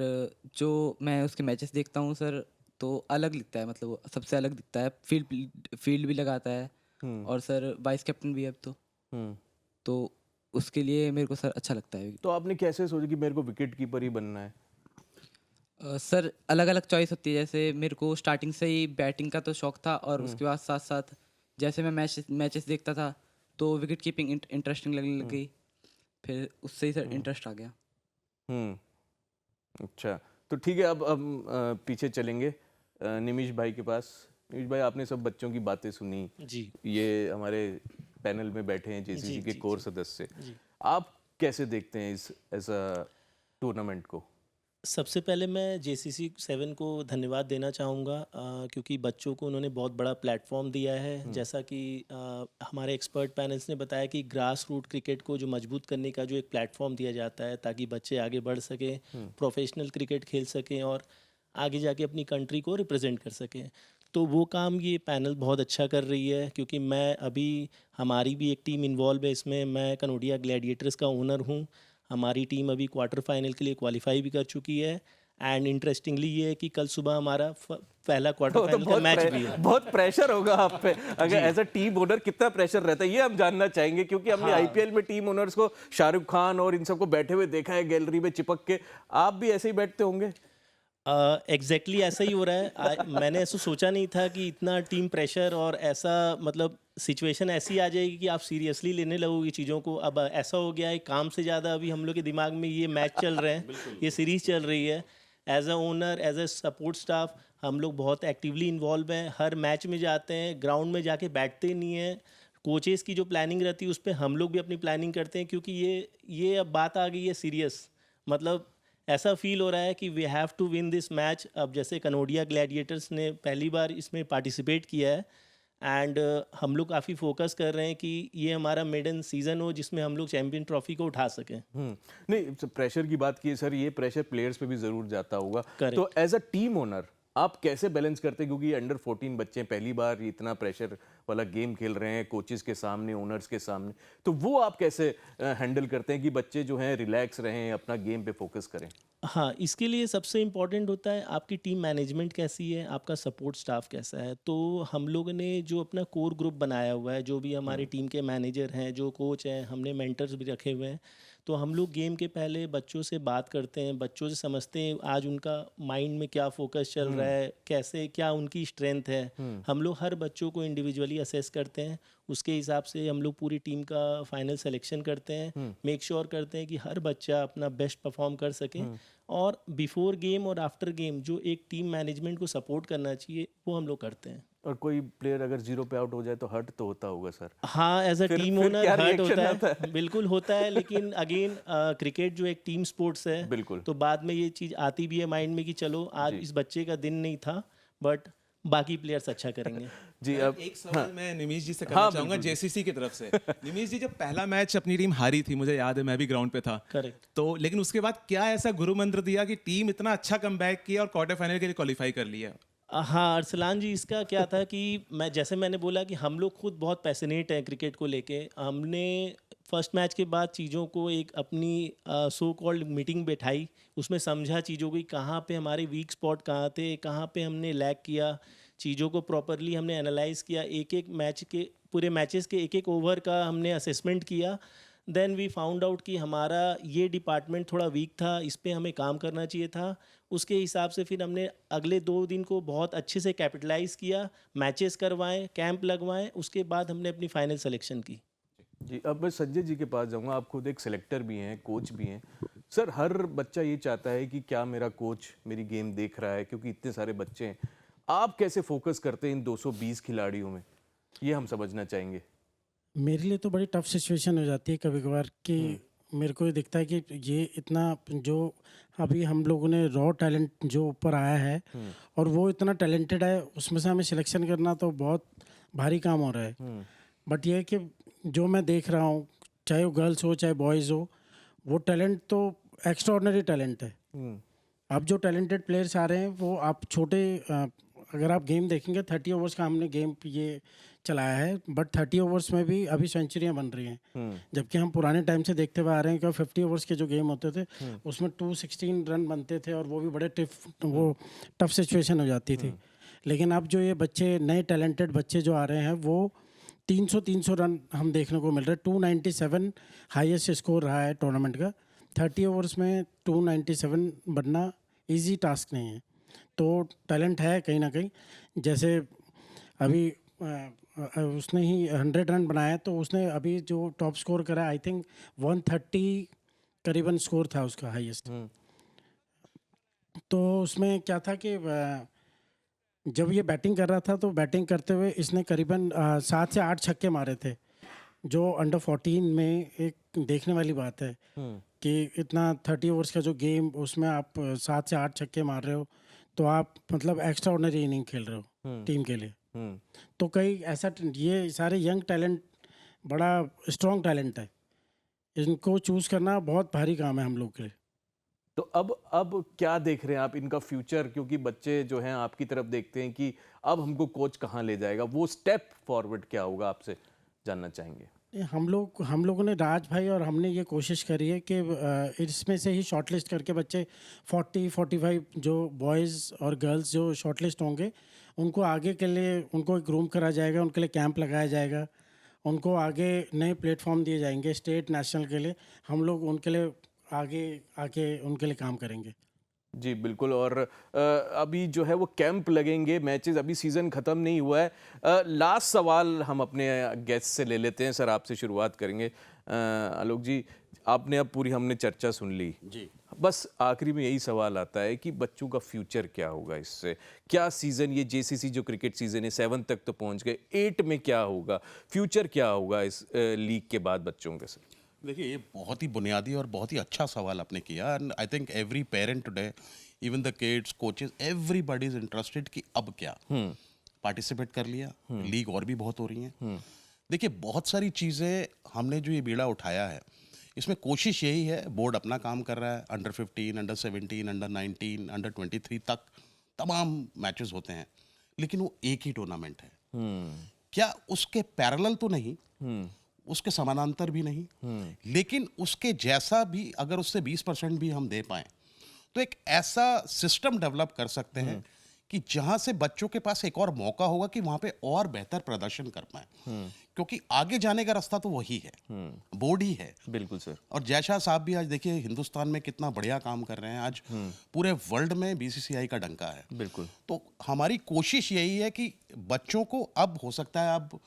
जो मैं उसके मैचेस देखता हूँ सर तो अलग दिखता है, मतलब वो सबसे अलग दिखता है। फील्ड भी लगाता है और सर वाइस कैप्टन भी है अब तो उसके लिए मेरे को सर अच्छा लगता है। तो आपने कैसे सोचा कि मेरे को विकेट कीपर ही बनना है? सर अलग अलग चॉइस होती है, जैसे मेरे को स्टार्टिंग से ही बैटिंग का तो शौक था और उसके बाद साथ साथ जैसे मैं मैचेस देखता था तो विकेट कीपिंग इंटरेस्टिंग लगने लग गई, फिर उससे ही सर इंटरेस्ट आ गया। अच्छा, तो ठीक है, अब हम पीछे चलेंगे निमिष भाई के पास। निमिष भाई, आपने सब बच्चों की बातें सुनी जी। ये हमारे पैनल में बैठे हैं जेसीसी के कोर सदस्य, आप कैसे देखते हैं इस ऐसा टूर्नामेंट को? सबसे पहले मैं JCC 7 को धन्यवाद देना चाहूँगा, क्योंकि बच्चों को उन्होंने बहुत बड़ा प्लेटफॉर्म दिया है। जैसा कि हमारे एक्सपर्ट पैनल्स ने बताया कि ग्रास रूट क्रिकेट को जो मजबूत करने का जो एक प्लेटफॉर्म दिया जाता है ताकि बच्चे आगे बढ़ सकें, प्रोफेशनल क्रिकेट खेल सकें और आगे जाके अपनी कंट्री को रिप्रेजेंट कर सकें, तो वो काम ये पैनल बहुत अच्छा कर रही है। क्योंकि मैं अभी, हमारी भी एक टीम इन्वॉल्व है इसमें, मैं कनोडिया ग्लैडिएटर्स का ओनर हूँ। हमारी टीम अभी क्वार्टर फाइनल के लिए क्वालिफाई भी कर चुकी है। एंड इंटरेस्टिंगली ये है कि कल सुबह हमारा पहला क्वार्टर फाइनल का मैच भी है। बहुत प्रेशर होगा आप पे अगर एज अ टीम ओनर, कितना प्रेशर रहता है ये हम जानना चाहेंगे, क्योंकि हमने आईपीएल में टीम ओनर्स को, शाहरुख खान और इन सबको बैठे हुए देखा है गैलरी में चिपक के। आप भी ऐसे ही बैठते होंगे? एग्जैक्टली ऐसा ही हो रहा है। मैंने ऐसा सोचा नहीं था कि इतना टीम प्रेशर और ऐसा, मतलब सिचुएशन ऐसी आ जाएगी कि आप सीरियसली लेने लगोगे चीज़ों को। अब ऐसा हो गया है, काम से ज़्यादा अभी हम लोग के दिमाग में ये मैच चल रहे हैं, ये सीरीज़ चल रही है। As a owner, as a support staff हम लोग बहुत एक्टिवली इन्वॉल्व हैं, हर मैच में जाते हैं, ग्राउंड में जाके बैठते नहीं हैं। कोचेज़ की जो प्लानिंग रहती है उस पर हम लोग भी अपनी प्लानिंग करते हैं, क्योंकि ये अब बात आ गई है सीरियस। मतलब ऐसा फील हो रहा है कि we have to win this match. अब जैसे कनोडिया ग्लैडिएटर्स ने पहली बार इसमें पार्टिसिपेट किया है, एंड हम लोग काफ़ी फोकस कर रहे हैं कि ये हमारा मेडन सीज़न हो जिसमें हम लोग चैंपियन ट्रॉफी को उठा सकें। नहीं, प्रेशर की बात की है सर, ये प्रेशर प्लेयर्स पे भी जरूर जाता होगा। Correct. तो एज अ टीम ओनर आप कैसे बैलेंस करते हैं, क्योंकि ये अंडर 14 बच्चे हैं, पहली बार इतना प्रेशर वाला गेम खेल रहे हैं, कोचेस के सामने, ओनर्स के सामने, तो वो आप कैसे हैंडल करते हैं कि बच्चे जो हैं रिलैक्स रहें, अपना गेम पे फोकस करें? हाँ, इसके लिए सबसे इम्पोर्टेंट होता है आपकी टीम मैनेजमेंट कैसी है, आपका सपोर्ट स्टाफ कैसा है। तो हम लोगों ने जो अपना कोर ग्रुप बनाया हुआ है, जो भी हमारी टीम के मैनेजर हैं, जो कोच हैं, हमने मेंटर्स भी रखे हुए हैं। तो हम लोग गेम के पहले बच्चों से बात करते हैं, बच्चों से समझते हैं आज उनका माइंड में क्या फोकस चल रहा है, कैसे क्या उनकी स्ट्रेंथ है। हम लोग हर बच्चों को इंडिविजुअली असेस करते हैं, उसके हिसाब से हम लोग पूरी टीम का फाइनल सिलेक्शन करते हैं, मेक श्योर करते हैं कि हर बच्चा अपना बेस्ट परफॉर्म कर सके। और बिफोर गेम और आफ्टर गेम जो एक टीम मैनेजमेंट को सपोर्ट करना चाहिए वो हम लोग करते हैं। और कोई प्लेयर अगर 0 पे आउट हो जाए तो हर्ट तो होता होगा सर? हाँ, एज अ टीम फिर ओनर क्या हर्ट reaction होता आता है, बिल्कुल होता है। लेकिन अगेन क्रिकेट जो एक टीम स्पोर्ट्स है, बिल्कुल। तो बाद में ये चीज़ आती भी है माइंड में कि चलो आज इस बच्चे का दिन नहीं था, बट बाकी प्लेयर्स अच्छा करेंगे। जी, अब एक सवाल मैं निमीश जी से करना चाहूंगा जेसीसी की तरफ से। निमीश जी, जब पहला मैच अपनी टीम हारी थी, मुझे याद है मैं भी ग्राउंड पे था, करेक्ट। तो लेकिन उसके बाद क्या ऐसा गुरु मंत्र दिया कि टीम इतना अच्छा कमबैक किया और क्वार्टर फाइनल के लिए क्वालिफाई कर लिया? हाँ, अरसलान जी, इसका क्या था कि मैंने बोला कि हम लोग खुद बहुत पैशनेट हैं क्रिकेट को लेके। हमने फर्स्ट मैच के बाद चीज़ों को एक अपनी सो कॉल्ड मीटिंग बैठाई, उसमें समझा चीज़ों की कहाँ पे हमारे वीक स्पॉट कहाँ थे, कहाँ पे हमने लैग किया, चीज़ों को प्रॉपरली हमने एनालाइज किया, एक एक मैच के पूरे मैचेस के एक एक ओवर का हमने असेसमेंट किया। देन वी फाउंड आउट कि हमारा ये डिपार्टमेंट थोड़ा वीक था, इस पे हमें काम करना चाहिए था। उसके हिसाब से फिर हमने अगले 2 दिन को बहुत अच्छे से कैपिटलाइज़ किया, मैचेस करवाएं, कैंप लगवाएं, उसके बाद हमने अपनी फाइनल सिलेक्शन की। जी, अब मैं संजय जी के पास जाऊंगा। आप खुद एक सिलेक्टर भी हैं, कोच भी हैं। सर, हर बच्चा ये चाहता है कि क्या मेरा कोच मेरी गेम देख रहा है, क्योंकि इतने सारे बच्चे हैं। आप कैसे फोकस करते हैं इन 220 खिलाड़ियों में, ये हम समझना चाहेंगे। मेरे लिए तो बड़ी टफ सिचुएशन हो जाती है कभी कभार कि मेरे को ये दिखता है कि ये इतना जो अभी हम लोगों ने रॉ टैलेंट जो ऊपर आया है और वो इतना टैलेंटेड है, उसमें से हमें सिलेक्शन करना तो बहुत भारी काम हो रहा है। बट ये है कि जो मैं देख रहा हूँ, चाहे वो गर्ल्स हो चाहे बॉयज़ हो, वो टैलेंट तो एक्स्ट्रा ऑर्डिनरी टैलेंट है। अब जो टैलेंटेड प्लेयर्स आ रहे हैं वो आप छोटे अगर आप गेम देखेंगे 30 ओवर्स का हमने गेम ये चलाया है, बट 30 ओवर्स में भी अभी सेंचुरियां बन रही हैं। जबकि हम पुराने टाइम से देखते हुए आ रहे हैं कि 50 ओवर्स के जो गेम होते थे उसमें 216 रन बनते थे और वो भी बड़े टफ सिचुएशन हो जाती थी। लेकिन अब जो ये बच्चे नए टैलेंटेड बच्चे जो आ रहे हैं वो 300 रन हम देखने को मिल रहे हैं। 297 हाईएस्ट स्कोर रहा है टूर्नामेंट का। 30 ओवर्स में 297 बनना इजी टास्क नहीं है। तो टैलेंट है कहीं ना कहीं। जैसे अभी उसने ही 100 रन बनाया, तो उसने अभी जो टॉप स्कोर करा आई थिंक 130 करीबन स्कोर था उसका हाईएस्ट। तो उसमें क्या था कि जब ये बैटिंग कर रहा था तो बैटिंग करते हुए इसने करीबन 7 से 8 छक्के मारे थे, जो अंडर 14 में एक देखने वाली बात है कि इतना 30 ओवर्स का जो गेम उसमें आप 7 से 8 छक्के मार रहे हो, तो आप मतलब एक्स्ट्रा ऑर्डिनरी इनिंग खेल रहे हो टीम के लिए। तो कई ऐसा ये सारे यंग टैलेंट बड़ा स्ट्रॉन्ग टैलेंट है, इनको चूज़ करना बहुत भारी काम है हम लोग के लिए। तो अब क्या देख रहे हैं आप इनका फ्यूचर, क्योंकि बच्चे जो हैं आपकी तरफ देखते हैं कि अब हमको कोच कहाँ ले जाएगा, वो स्टेप फॉरवर्ड क्या होगा, आपसे जानना चाहेंगे। हम लोगों ने, राज भाई और हमने ये कोशिश करी है कि इसमें से ही शॉर्टलिस्ट करके बच्चे 40-45 जो बॉयज़ और गर्ल्स जो शॉर्टलिस्ट होंगे उनको आगे के लिए उनको एक रूम करा जाएगा, उनके लिए कैंप लगाया जाएगा, उनको आगे नए प्लेटफॉर्म दिए जाएंगे स्टेट नेशनल के लिए। हम लोग उनके लिए आगे आके उनके लिए काम करेंगे। जी बिल्कुल। और अभी जो है वो कैंप लगेंगे, मैचेस, अभी सीज़न ख़त्म नहीं हुआ है। लास्ट सवाल हम अपने गेस्ट से ले लेते हैं। सर आपसे शुरुआत करेंगे। आलोक जी, आपने अब पूरी हमने चर्चा सुन ली जी, बस आखिरी में यही सवाल आता है कि बच्चों का फ्यूचर क्या होगा इससे? क्या सीज़न, ये जेसीसी जो क्रिकेट सीज़न है 7 तक तो पहुंच गए, 8 में क्या होगा, फ्यूचर क्या होगा इस लीग के बाद बच्चों के? सर देखिए, ये बहुत ही बुनियादी और बहुत ही अच्छा सवाल आपने किया। And I think every parent today, even the kids, coaches, everybody is interested कि अब क्या। पार्टिसिपेट कर लिया, लीग और भी बहुत हो रही हैं। देखिए, बहुत सारी चीज़ें हमने जो ये बीड़ा उठाया है, इसमें कोशिश यही है, बोर्ड अपना काम कर रहा है, अंडर 15, अंडर 17, अंडर 19, अंडर 23 तक तमाम मैचेस होते हैं, लेकिन वो एक ही टूर्नामेंट है। क्या उसके पैरेलल तो नहीं, उसके समानांतर भी नहीं, लेकिन उसके जैसा भी, अगर उससे 20% भी हम दे पाएं तो एक ऐसा सिस्टम डेवलप कर सकते हैं कि जहां से बच्चों के पास एक और मौका होगा कि वहां पे और बेहतर प्रदर्शन कर पाए। क्योंकि आगे जाने का रास्ता तो वही है, बोर्ड ही है। बिल्कुल सर। और जयशाह साहब भी आज देखिए हिंदुस्तान में कितना बढ़िया काम कर रहे हैं, आज पूरे वर्ल्ड में बीसीसीआई का डंका है। बिल्कुल। तो हमारी कोशिश यही है कि बच्चों को, अब हो सकता है, अब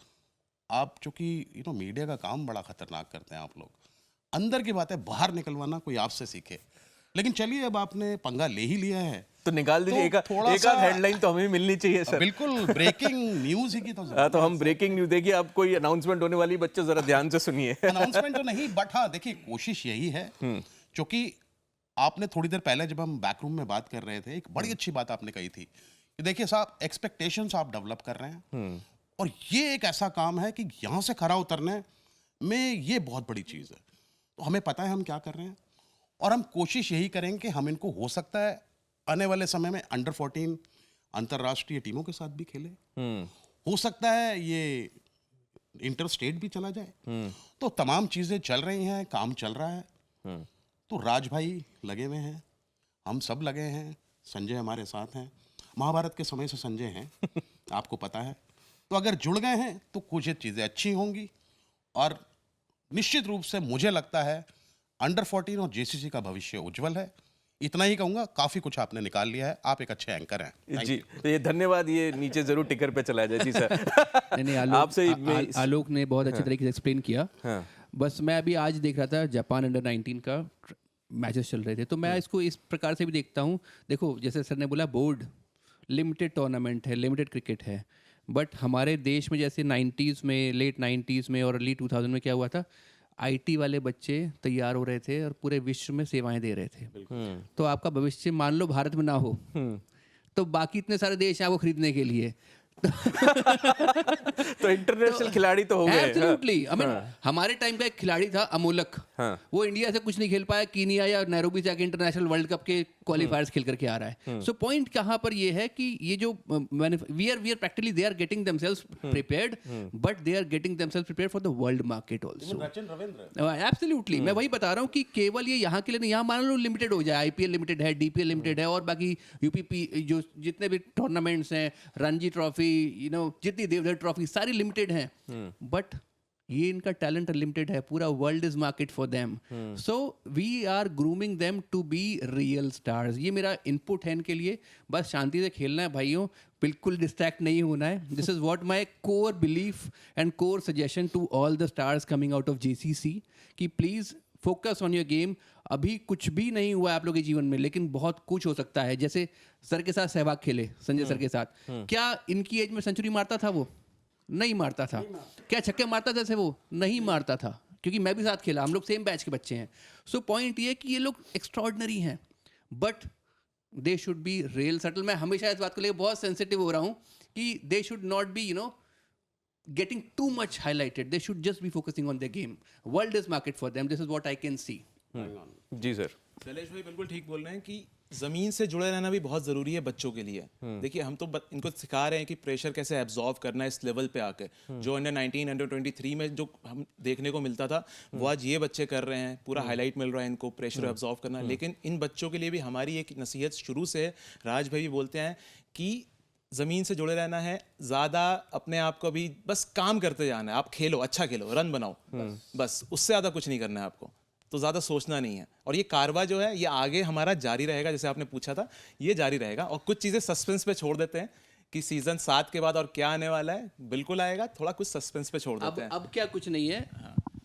आप चूंकि मीडिया का काम बड़ा खतरनाक करते हैं आप लोग, अंदर की बातें बाहर निकलवाना कोई आपसे सीखे। लेकिन चलिए, अब आपने पंगा ले ही लिया है तो निकाल दीजिए। तो एक आध हेडलाइन तो हमें मिलनी चाहिए सर। बिल्कुल, ब्रेकिंग न्यूज ही की तो हम ब्रेकिंग न्यूज देखिए, अब कोई अनाउंसमेंट होने वाली, बच्चों जरा ध्यान से सुनिए। अनाउंसमेंट तो नहीं, बट हाँ देखिए, कोशिश यही है, क्योंकि आपने थोड़ी देर पहले जब हम बैक रूम में बात कर रहे थे, एक बड़ी अच्छी बात आपने कही थी कि देखिए साहब, एक्सपेक्टेशंस आप डेवलप कर रहे हैं, और ये एक ऐसा काम है कि यहाँ से खरा उतरने में ये बहुत बड़ी चीज़ है। तो हमें पता है हम क्या कर रहे हैं, और हम कोशिश यही करेंगे कि हम इनको, हो सकता है आने वाले समय में अंडर 14 अंतर्राष्ट्रीय टीमों के साथ भी खेले, हो सकता है ये इंटर स्टेट भी चला जाए। तो तमाम चीज़ें चल रही हैं, काम चल रहा है। तो राज भाई लगे हुए हैं, हम सब लगे हैं, संजय हमारे साथ हैं, महाभारत के समय से संजय हैं, आपको पता है। तो अगर जुड़ गए हैं तो कुछ चीज़ें अच्छी होंगी, और निश्चित रूप से मुझे लगता है अंडर 14 और जेसीसी का भविष्य उज्जवल है। इतना ही कहूंगा, काफी कुछ आपने निकाल लिया है, आप एक अच्छे एंकर हैं। जी, तो ये धन्यवाद, ये नीचे जरूर टिकर पे चला जाए। जी सर। नहीं, आलोक ने बहुत अच्छे तरीके से एक्सप्लेन किया। बस मैं अभी आज देख रहा था, जापान अंडर 19 का मैचेस चल रहे थे, तो मैं इसको इस प्रकार से भी देखता हूँ। देखो, जैसे सर ने बोला, बोर्ड लिमिटेड टूर्नामेंट है, लिमिटेड क्रिकेट है, बट हमारे देश में जैसे 90s में, लेट 90s में और अर्ली 2000 में क्या हुआ था, आईटी वाले बच्चे तैयार हो रहे थे और पूरे विश्व में सेवाएं दे रहे थे। तो आपका भविष्य मान लो भारत में ना हो, तो बाकी इतने सारे देश हैं आपको खरीदने के लिए। तो इंटरनेशनल खिलाड़ी तो हो गए। एब्सोल्युटली। हमारे टाइम का एक खिलाड़ी था अमोलक, वो इंडिया से कुछ नहीं खेल पाया, कीनिया या नैरोबी से आके इंटरनेशनल वर्ल्ड कप के क्वालिफायर्स खेल करके आ रहा है। सो पॉइंट कहाँ पर ये है कि ये जो we are practically, they are getting themselves prepared, but they are getting themselves prepared for the world market also. Absolutely. मैं वही बता रहा हूँ कि केवल ये यहाँ के लिए नहीं, यहाँ मान लो लिमिटेड हो जाए, आईपीएल लिमिटेड है, डीपीएल लिमिटेड है, और बाकी यूपीपी जो जितने भी टूर्नामेंट्स हैं, रणजी ट्रॉफी, जितनी देवधर ट्रॉफी, सारी लिमिटेड हैं, बट ये इनका टैलेंट लिमिटेड है, पूरा world is market for them. So we are grooming them to be real stars. ये मेरा इनपुट है इनके लिए। बस शांति से खेलना है भाइयों, बिल्कुल डिस्ट्रैक्ट नहीं होना है। This is what my core belief and core suggestion to all the stars coming out of JCC, कि please focus on your game. अभी कुछ भी नहीं हुआ है आप लोगों के जीवन में, लेकिन बहुत कुछ हो सकता है। जैसे सर के साथ सहवाग खेले, संजय सर के साथ, क्या इनकी एज में सेंचुरी मारता था वो? नहीं मारता था। क्या छक्के मारता था जैसे वो? नहीं मारता था, क्योंकि मैं भी साथ खेला, हम लोग सेम बैच के बच्चे हैं। सो पॉइंट ये कि ये लोग एक्स्ट्रॉर्डनरी हैं, but they should be real subtle. मैं हमेशा इस बात को लेकर बहुत सेंसिटिव हो रहा हूँ कि they should not be getting too much highlighted. They should just be focusing on their game. World is market for them. This is what I can see. जी सर। शैलेश भाई बिल्कुल ठीक बोल रहे हैं कि ज़मीन से जुड़े रहना भी बहुत ज़रूरी है बच्चों के लिए। देखिए, हम तो इनको सिखा रहे हैं कि प्रेशर कैसे एब्जॉर्व करना है इस लेवल पे आके। जो अंडर 19, अंडर 23 में जो हम देखने को मिलता था, वो आज ये बच्चे कर रहे हैं। पूरा हाईलाइट मिल रहा है इनको, प्रेशर एब्जॉर्व करना। लेकिन इन बच्चों के लिए भी हमारी एक नसीहत शुरू से, राज भाई भी बोलते हैं कि ज़मीन से जुड़े रहना है, ज़्यादा अपने आप को भी बस काम करते जाना है। आप खेलो, अच्छा खेलो, रन बनाओ, बस उससे ज़्यादा कुछ नहीं करना है आपको। तो ज़्यादा सोचना नहीं है। और ये कारवा जो है ये आगे हमारा जारी रहेगा, जैसे आपने पूछा था ये जारी रहेगा। और कुछ चीज़ें सस्पेंस पे छोड़ देते हैं कि सीजन 7 के बाद और क्या आने वाला है, बिल्कुल आएगा, थोड़ा कुछ सस्पेंस पे छोड़ देते हैं। अब क्या कुछ नहीं है,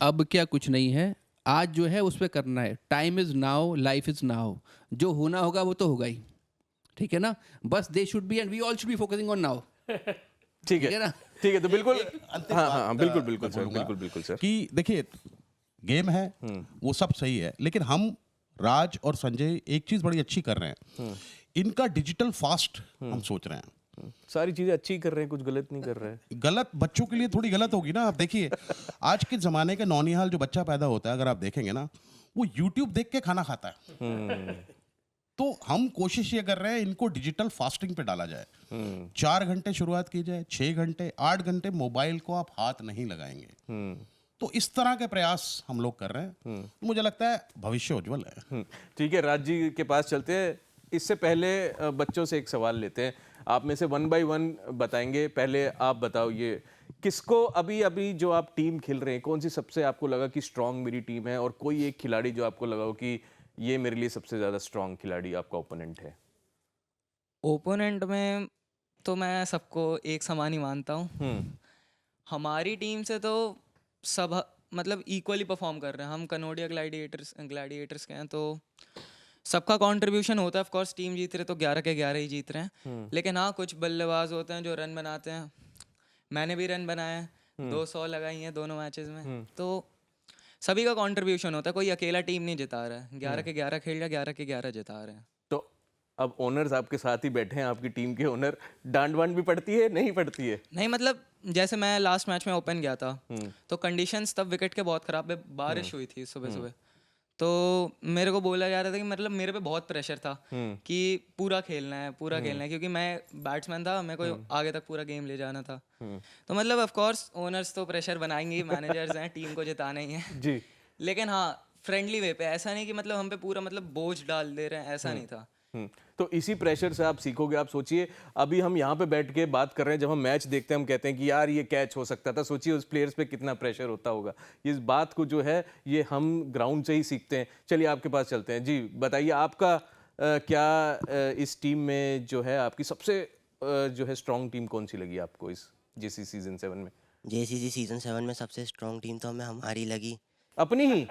अब क्या कुछ नहीं है, आज जो है उस पर करना है। Time is now, life is now, जो होना होगा वो तो होगा ही, ठीक है ना। बस they should be and we all should be focusing on now. ठीक है ना। ठीक है, तो बिल्कुल अंतिम हाँ बात, हाँ बिल्कुल बिल्कुल मैं सर, बोलूंगा बिल्कुल बिल्कुल सर। कि देखिए गेम है वो सब सही है, लेकिन हम राज और संजय एक चीज बड़ी अच्छी कर रहे हैं, इनका डिजिटल फास्ट हम सोच रहे हैं। सारी चीजें अच्छी कर रहे हैं, कुछ गलत नहीं कर रहे हैं। गलत बच्चों के लिए थोड़ी गलत होगी ना। आप देखिए आज के जमाने का नौनिहाल जो बच्चा पैदा होता है, अगर आप देखेंगे ना, वो YouTube देख के खाना खाता है। तो हम कोशिश ये कर रहे हैं इनको डिजिटल फास्टिंग पे डाला जाए। 4 घंटे शुरुआत की जाए, 6 घंटे, 8 घंटे मोबाइल को आप हाथ नहीं लगाएंगे। तो इस तरह के प्रयास हम लोग कर रहे हैं। मुझे लगता है भविष्य उज्जवल है। ठीक है, राज जी के पास चलते हैं। इससे पहले बच्चों से एक सवाल लेते हैं, आप में से 1 बाय 1 बताएंगे। पहले आप बताओ, ये किसको अभी अभी जो आप टीम खेल रहे हैं, कौन सी सबसे आपको लगा कि स्ट्रांग मेरी टीम है, और कोई एक खिलाड़ी जो आपको लगा हो कि ये मेरे लिए सबसे ज़्यादा स्ट्रांग खिलाड़ी आपका ओपोनेंट है? ओपोनेंट में तो मैं सबको एक समान ही मानता हूँ। हमारी टीम से तो सब मतलब इक्वली परफॉर्म कर रहे हैं। हम कनोडिया ग्लैडिएटर्स के हैं, तो सबका कंट्रीब्यूशन होता है। ऑफ कोर्स टीम जीत रहे तो 11 के 11 ही जीत रहे हैं, लेकिन हाँ कुछ बल्लेबाज होते हैं जो रन बनाते हैं। मैंने भी रन बनाए हैं, 200 लगाई हैं दोनों मैचेस में। तो सभी का कंट्रीब्यूशन होता है, कोई अकेला टीम नहीं जिता रहा है। 11 के 11 खेल रहा है, 11 के 11 जिता रहे हैं। तो अब ओनर्स आपके साथ ही बैठे हैं, आपकी टीम के ओनर, डांट वांट भी पड़ती है नहीं पड़ती है? नहीं मतलब जैसे मैं लास्ट मैच में ओपन गया था, तो कंडीशंस तब विकेट के बहुत ख़राब है, बारिश हुई थी सुबह सुबह। तो मेरे को बोला जा रहा था कि मतलब मेरे पे बहुत प्रेशर था कि पूरा खेलना है क्योंकि मैं बैट्समैन था, मेरे को आगे तक पूरा गेम ले जाना था। तो मतलब ऑफ कोर्स ओनर्स तो प्रेशर बनाएंगे ही, मैनेजर्स हैं, टीम को जिताना ही है जी। लेकिन हाँ फ्रेंडली वे पे, ऐसा नहीं कि मतलब हम पे पूरा मतलब बोझ डाल दे रहे हैं, ऐसा नहीं था। तो इसी प्रेशर से आप सीखोगे। आप सोचिए, अभी हम यहाँ पे बैठ के बात कर रहे हैं, जब हम मैच देखते हैं हम कहते हैं कि यार ये कैच हो सकता था। सोचिए उस प्लेयर्स पे कितना प्रेशर होता होगा। इस बात को जो है ये हम ग्राउंड से ही सीखते हैं। चलिए आपके पास चलते हैं। जी बताइए, आपका क्या इस टीम में जो है आपकी सबसे जो है स्ट्रॉन्ग टीम कौन सी लगी आपको इस जेसी सीजन 7 में? जेसीसी सीजन 7 में सबसे स्ट्रॉन्ग टीम तो हमें हमारी लगी, अपनी ही?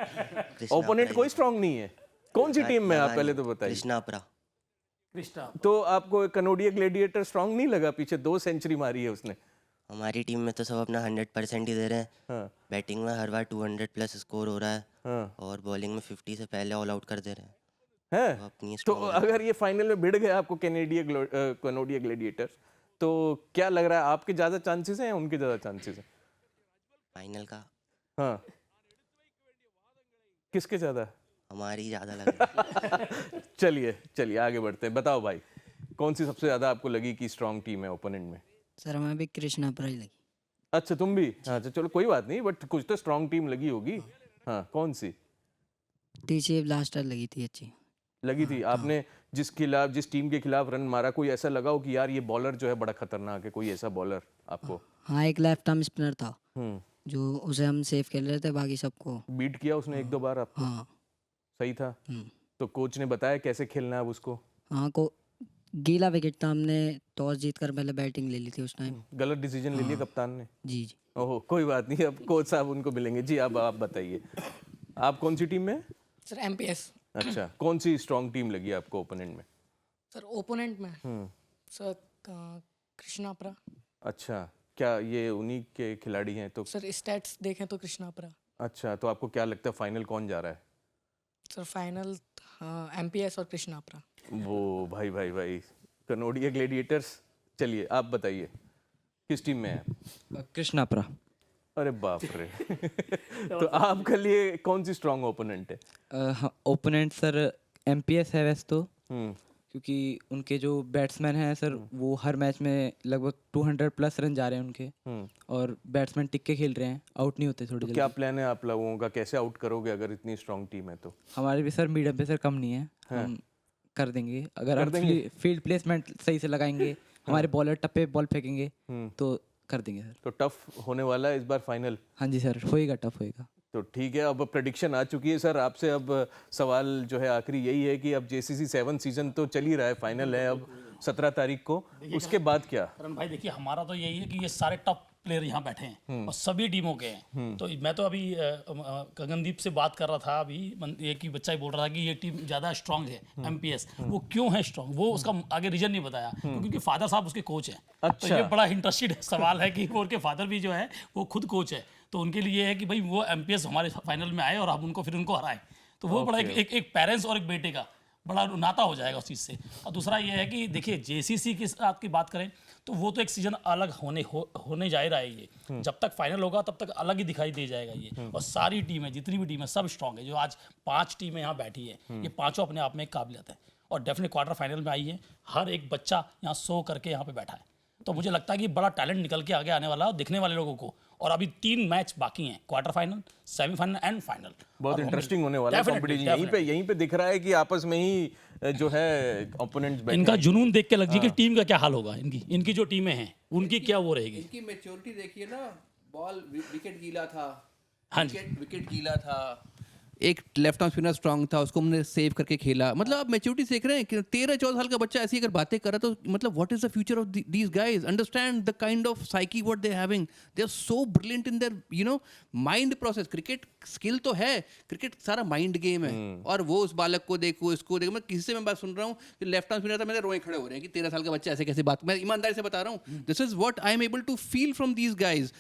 ओपोनेंट कोई स्ट्रॉन्ग नहीं है? कौन सी टीम में आप पहले तो बताइए। कृष्णापरा। तो आपको कनोडिया ग्लैडिएटर स्ट्रांग नहीं लगा? पीछे 2 सेंचुरी मारी है उसने। हमारी टीम में तो सब अपना 100% ही दे रहे हैं। हाँ। बैटिंग में हर बार 200 प्लस स्कोर हो रहा है। हाँ। और बॉलिंग में 50 से पहले ऑल आउट कर दे रहे हैं। है? अपनी तो strong अगर ये फाइनल में भिड़ गया आपको कनोडिया ग्लैडिएटर्स, तो क्या लग रहा है, आपके ज़्यादा चांसेस हैं या उनके ज़्यादा चांसेस हैं फाइनल का? हाँ, किसके ज़्यादा? हमारी ज़्यादा लग रही है। चलिए आगे बढ़ते हैं। बताओ भाई, कौन सी सबसे ज़्यादा आपको लगी कि स्ट्रांग टीम है ओपोनेंट में? सर हमें भी कृष्णापुरा ही लगी। अच्छा तुम भी? अच्छा चलो कोई बात नहीं, बट कुछ तो स्ट्रांग टीम लगी होगी। हाँ, कौन सी तीसरी ब्लास्टर लगी थी, अच्छी लगी थी? आपने जिस टीम के खिलाफ रन मारा, कोई ऐसा लगा हो कि यार ये बॉलर जो है बड़ा खतरनाक है? कोई ऐसा बॉलर आपको? हाँ, एक लेफ्ट आर्म स्पिनर था जो उसे हम सेफ खेल रहे थे, बाकी सबको बीट किया उसने 1-2 बार आपको? हाँ। सही था? तो कोच ने बताया कैसे खेलना है अब उसको? हाँ, को गीला विकेट था, हमने टॉस जीत कर पहले बैटिंग ले ली थी उस टाइम। गलत डिसीजन ले लिया कप्तान ने? जी जी। ओहो कोई बात नहीं, अब कोच साहब उनको मिलेंगे। जी अब आप बताइए, आप कौन सी टीम में? Sir MPS. अच्छा, कौन सी स्ट्रांग टीम लगी आपको ओपोनेंट में? सर ओपोनेंट में सर कृष्णापुरा। अच्छा, क्या ये उन्हीं के खिलाड़ी हैं? तो सर स्टैट्स देखें तो कृष्णापुरा। अच्छा, तो आपको क्या लगता है फाइनल कौन जा रहा है? सर फाइनल एमपीएस और कृष्णापुरा। वो भाई कनोडिया ग्लैडिएटर्स। चलिए आप बताइए, किस टीम में है? कृष्णापुरा। अरे बाप रे तो आपके लिए कौन सी स्ट्रांग ओपोनेंट है? ओपोनेंट सर एमपीएस है वैसे तो, क्योंकि उनके जो बैट्समैन हैं सर वो हर मैच में लगभग 200 प्लस रन जा रहे हैं उनके, और बैट्समैन टिक के खेल रहे हैं, आउट नहीं होते थोड़ी जल्दी। क्या प्लान है आप लोगों का, कैसे आउट करोगे अगर इतनी स्ट्रांग टीम है तो? हमारे भी सर मीडियम पे सर कम नहीं है, हम कर देंगे अगर हम फील्ड प्लेसमेंट सही से लगाएंगे, हमारे बॉलर टप्पे बॉल फेंकेंगे तो कर देंगे सर। तो टफ होने वाला है इस बार फाइनल? हाँ जी सर, होएगा, टफ होएगा। तो ठीक है, अब प्रेडिक्शन आ चुकी है सर आपसे। अब सवाल जो है आखिरी यही है कि अब जेसीसी 7 सीजन तो चल ही रहा है, फाइनल है अब 17 तारीख को, उसके बाद क्या? करण भाई देखिए, हमारा तो यही है कि ये सारे टॉप प्लेयर यहाँ बैठे हैं और सभी टीमों के हैं। तो मैं तो अभी गगनदीप से बात कर रहा था, अभी एक ही बच्चा ही बोल रहा था कि ये टीम ज़्यादा स्ट्रांग है एमपीएस। वो क्यों है स्ट्रांग, वो उसका आगे रीजन नहीं बताया, क्योंकि उनके फादर साहब उसके कोच हैं। अच्छा। तो ये बड़ा इंटरेस्टेड सवाल है कि वो उनके फादर भी जो है वो खुद कोच है, तो उनके लिए है कि भाई वो एमपीएस हमारे फाइनल में आए और हम उनको फिर उनको हराएं। तो वो बड़ा एक पेरेंट्स और एक बेटे का बड़ा नाता हो जाएगा उस चीज़ से। और दूसरा ये है कि देखिए जेसीसी की साथ की बात करें तो वो तो एक सीजन अलग होने जा रहा है ये। जब तक फाइनल होगा तब तक अलग ही दिखाई दे जाएगा ये। और सारी टीमें, जितनी भी टीमें, सब स्ट्रांग है। जो आज 5 टीमें यहाँ बैठी है, ये पांचों अपने आप में एक काबिलियत है और डेफिनेट क्वार्टर फाइनल में आई है। हर एक बच्चा यहाँ 100 करके यहाँ पे बैठा है। तो मुझे लगता है कि बड़ा टैलेंट निकल के आगे आने वाला है दिखने वाले लोगों को। और अभी 3 मैच बाकी हैं, quarter final, semifinal and final. बहुत इंटरेस्टिंग होने वाला है कॉम्पिटिशन। यहीं पे दिख रहा है कि आपस में ही जो है ओपोनेंट्स बैठे इनका हैं। जुनून देख के लग जी कि टीम का क्या हाल होगा, इनकी जो टीमें हैं उनकी क्या वो रहेगी। इनकी मैच्योरिटी देखिए ना, बॉल विकेट गीला था, हाँ जी। विकेट गीला था, एक लेफ्ट आर्म स्पिनर स्ट्रांग था, उसको हमने सेव करके खेला। मतलब आप मैच्योरिटी देख रहे हैं कि 13-14 साल का बच्चा ऐसी अगर बातें कर रहा है तो मतलब what is the future of these guys, understand the kind of psyche what they having, they are so brilliant in their mind process. Cricket skill तो है, क्रिकेट सारा माइंड गेम है। और वो उस बालक को देखो, इसको देखो। मैं किसी से मैं बात सुन रहा हूँ कि लेफ्ट आर्म स्पिनर था, मेरे रोए खड़े हो रहे हैं कि 13 साल का बच्चा ऐसे कैसे बात। मैं ईमानदारी से बता रहा हूँ, this is what I am able to feel from these guys.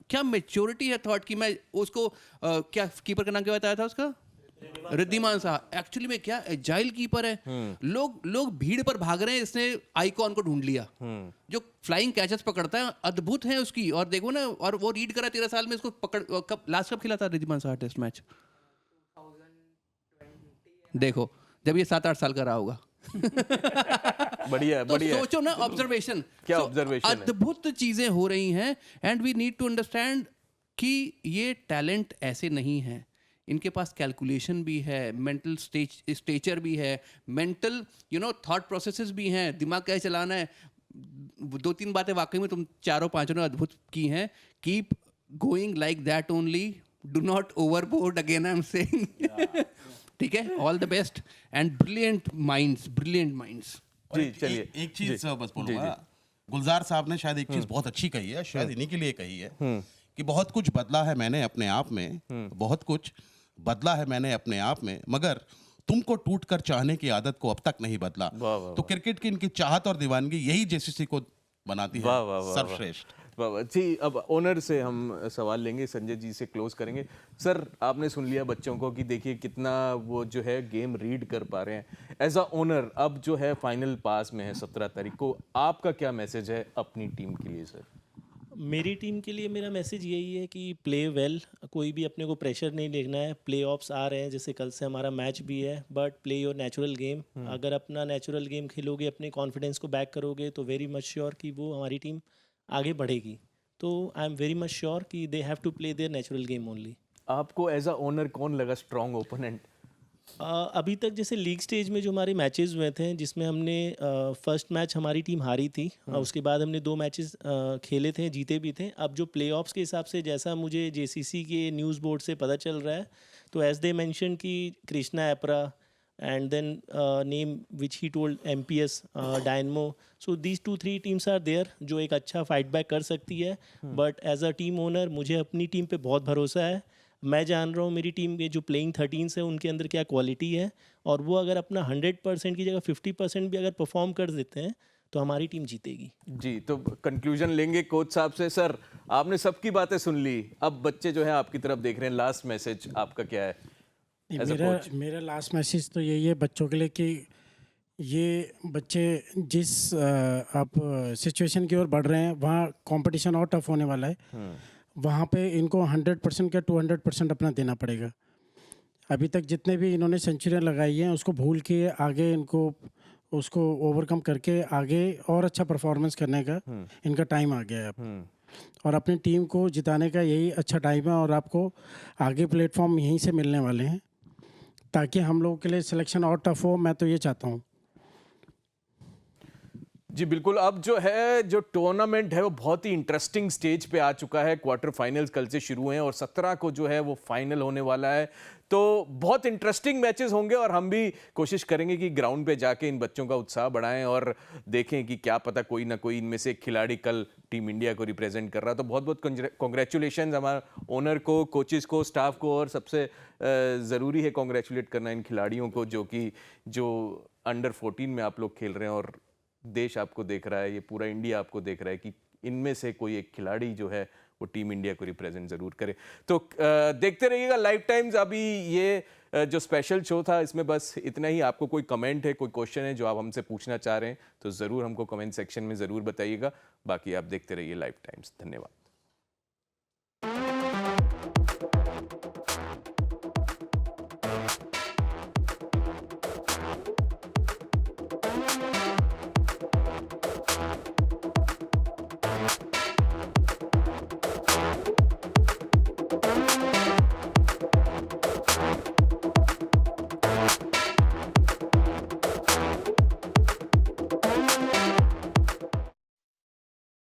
क्या मैच्योरिटी है थॉट की। मैं उसको क्या कीपर का नाम क्या बताया था उसका, रिद्धिमान साहब। एक्चुअली में क्या एजाइल कीपर है। लोग भीड़ पर भाग रहे हैं, इसने आइकॉन को ढूंढ लिया। जो फ्लाइंग कैचेस पकड़ता है अद्भुत है उसकी। और देखो ना, और वो रीड करा 13 साल में इसको पकड़। लास्ट कब खेला था रिद्धिमान साहब टेस्ट मैच? देखो जब ये 7-8 साल का रहा होगा। बढ़िया तो बढ़िया। सोचो ना, ऑब्जर्वेशन क्या observation है? अद्भुत चीजें हो रही हैं। And we need to understand कि ये टैलेंट ऐसे नहीं है। इनके पास कैलकुलेशन भी है, मेंटल स्टेचर भी है, मेंटल थॉट प्रोसेसेस भी हैं, दिमाग कैसे चलाना है। 2-3 बातें वाकई में तुम चारों पांचों ने अद्भुत की हैं। Keep going like that only, do not overboard, again I am saying. ठीक है, all the best and brilliant minds. जी चलिए, एक चीज बस बोलूंगा, गुलजार साहब ने शायद एक चीज बहुत अच्छी कही है, शायद इन्हीं के लिए कही है कि बहुत कुछ बदला है मैंने अपने आप में, बहुत कुछ बदला है मैंने अपने आप में, मगर तुमको टूट कर चाहने की आदत को अब तक नहीं बदला। तो क्रिकेट की इनकी चाहत और दीवानगी यही जेसीसी को बनाती है सर्वश्रेष्ठ। जी, अब ओनर से हम सवाल लेंगे, संजय जी से क्लोज करेंगे। सर, आपने सुन लिया बच्चों को कि देखिए कितना वो जो है गेम रीड कर पा रहे हैं। एज अ ओनर अब जो है फाइनल पास में है 17 तारीख को, आपका क्या मैसेज है अपनी टीम के लिए सर? मेरी टीम के लिए मेरा मैसेज यही है कि प्ले वेल, कोई भी अपने को प्रेशर नहीं लेना है। प्ले ऑफ्स आ रहे हैं, जैसे कल से हमारा मैच भी है, but play your natural game. अगर अपना नेचुरल गेम खेलोगे, अपने कॉन्फिडेंस को बैक करोगे, तो वेरी मच श्योर कि वो हमारी टीम आगे बढ़ेगी। तो I am very much sure कि they have to play their natural game only. आपको एज अ ओनर कौन लगा स्ट्रॉन्ग ओपोनेंट? अभी तक जैसे लीग स्टेज में जो हमारे मैचेस हुए थे, जिसमें हमने फर्स्ट मैच हमारी टीम हारी थी, उसके बाद हमने 2 मैचेस खेले थे, जीते भी थे। अब जो प्लेऑफ्स के हिसाब से जैसा मुझे जेसीसी के न्यूज़ बोर्ड से पता चल रहा है, तो एज दे मेंशन कि Krishna एपरा and then name which he told MPS, Dynamo, so these 2-3 teams are there जो एक अच्छा फाइट बैक कर सकती है। But as a team owner मुझे अपनी टीम पे बहुत भरोसा है। मैं जान रहा हूँ मेरी टीम के जो प्लेइंग 13s है उनके अंदर क्या क्वालिटी है, और वो अगर अपना 100% की जगह 50% भी अगर परफॉर्म कर देते हैं तो हमारी टीम जीतेगी। जी, तो कंक्लूजन लेंगे कोच साहब से। सर, आपने सबकी बातें सुन ली, अब बच्चे जो है आपकी तरफ देख रहे हैं, लास्ट मैसेज आपका क्या है? मेरा लास्ट मैसेज तो यही है बच्चों के लिए कि ये बच्चे जिस आप सिचुएशन की ओर बढ़ रहे हैं, वहाँ कंपटीशन और टफ होने वाला है। वहाँ पे इनको 100% का 200% अपना देना पड़ेगा। अभी तक जितने भी इन्होंने सेंचुरियाँ लगाई हैं उसको भूल के आगे इनको उसको ओवरकम करके आगे और अच्छा परफॉर्मेंस करने का इनका टाइम आ गया है अब। और अपनी टीम को जिताने का यही अच्छा टाइम है, और आपको आगे प्लेटफॉर्म यहीं से मिलने वाले हैं ताकि हम लोगों के लिए सिलेक्शन और टफ हो। मैं तो ये चाहता हूँ। जी बिल्कुल, अब जो है जो टूर्नामेंट है वो बहुत ही इंटरेस्टिंग स्टेज पे आ चुका है। क्वार्टर फाइनल्स कल से शुरू हैं और 17 को जो है वो फाइनल होने वाला है। तो बहुत इंटरेस्टिंग मैचेस होंगे और हम भी कोशिश करेंगे कि ग्राउंड पे जाके इन बच्चों का उत्साह बढ़ाएं और देखें कि क्या पता कोई ना कोई इनमें से एक खिलाड़ी कल टीम इंडिया को रिप्रेजेंट कर रहा। तो बहुत बहुत कॉन्ग्रेचुलेशन हमारे ओनर को, कोचेस को, स्टाफ को, और सबसे ज़रूरी है कॉन्ग्रेचुलेट करना इन खिलाड़ियों को जो अंडर 14 में आप लोग खेल रहे हैं और देश आपको देख रहा है, ये पूरा इंडिया आपको देख रहा है कि इनमें से कोई एक खिलाड़ी जो है वो टीम इंडिया को रिप्रेजेंट जरूर करे। तो देखते रहिएगा लाइफ टाइम्स। अभी ये जो स्पेशल शो था इसमें बस इतना ही। आपको कोई कमेंट है, कोई क्वेश्चन है जो आप हमसे पूछना चाह रहे हैं तो ज़रूर हमको कमेंट सेक्शन में ज़रूर बताइएगा। बाकी आप देखते रहिए लाइफ टाइम्स। धन्यवाद।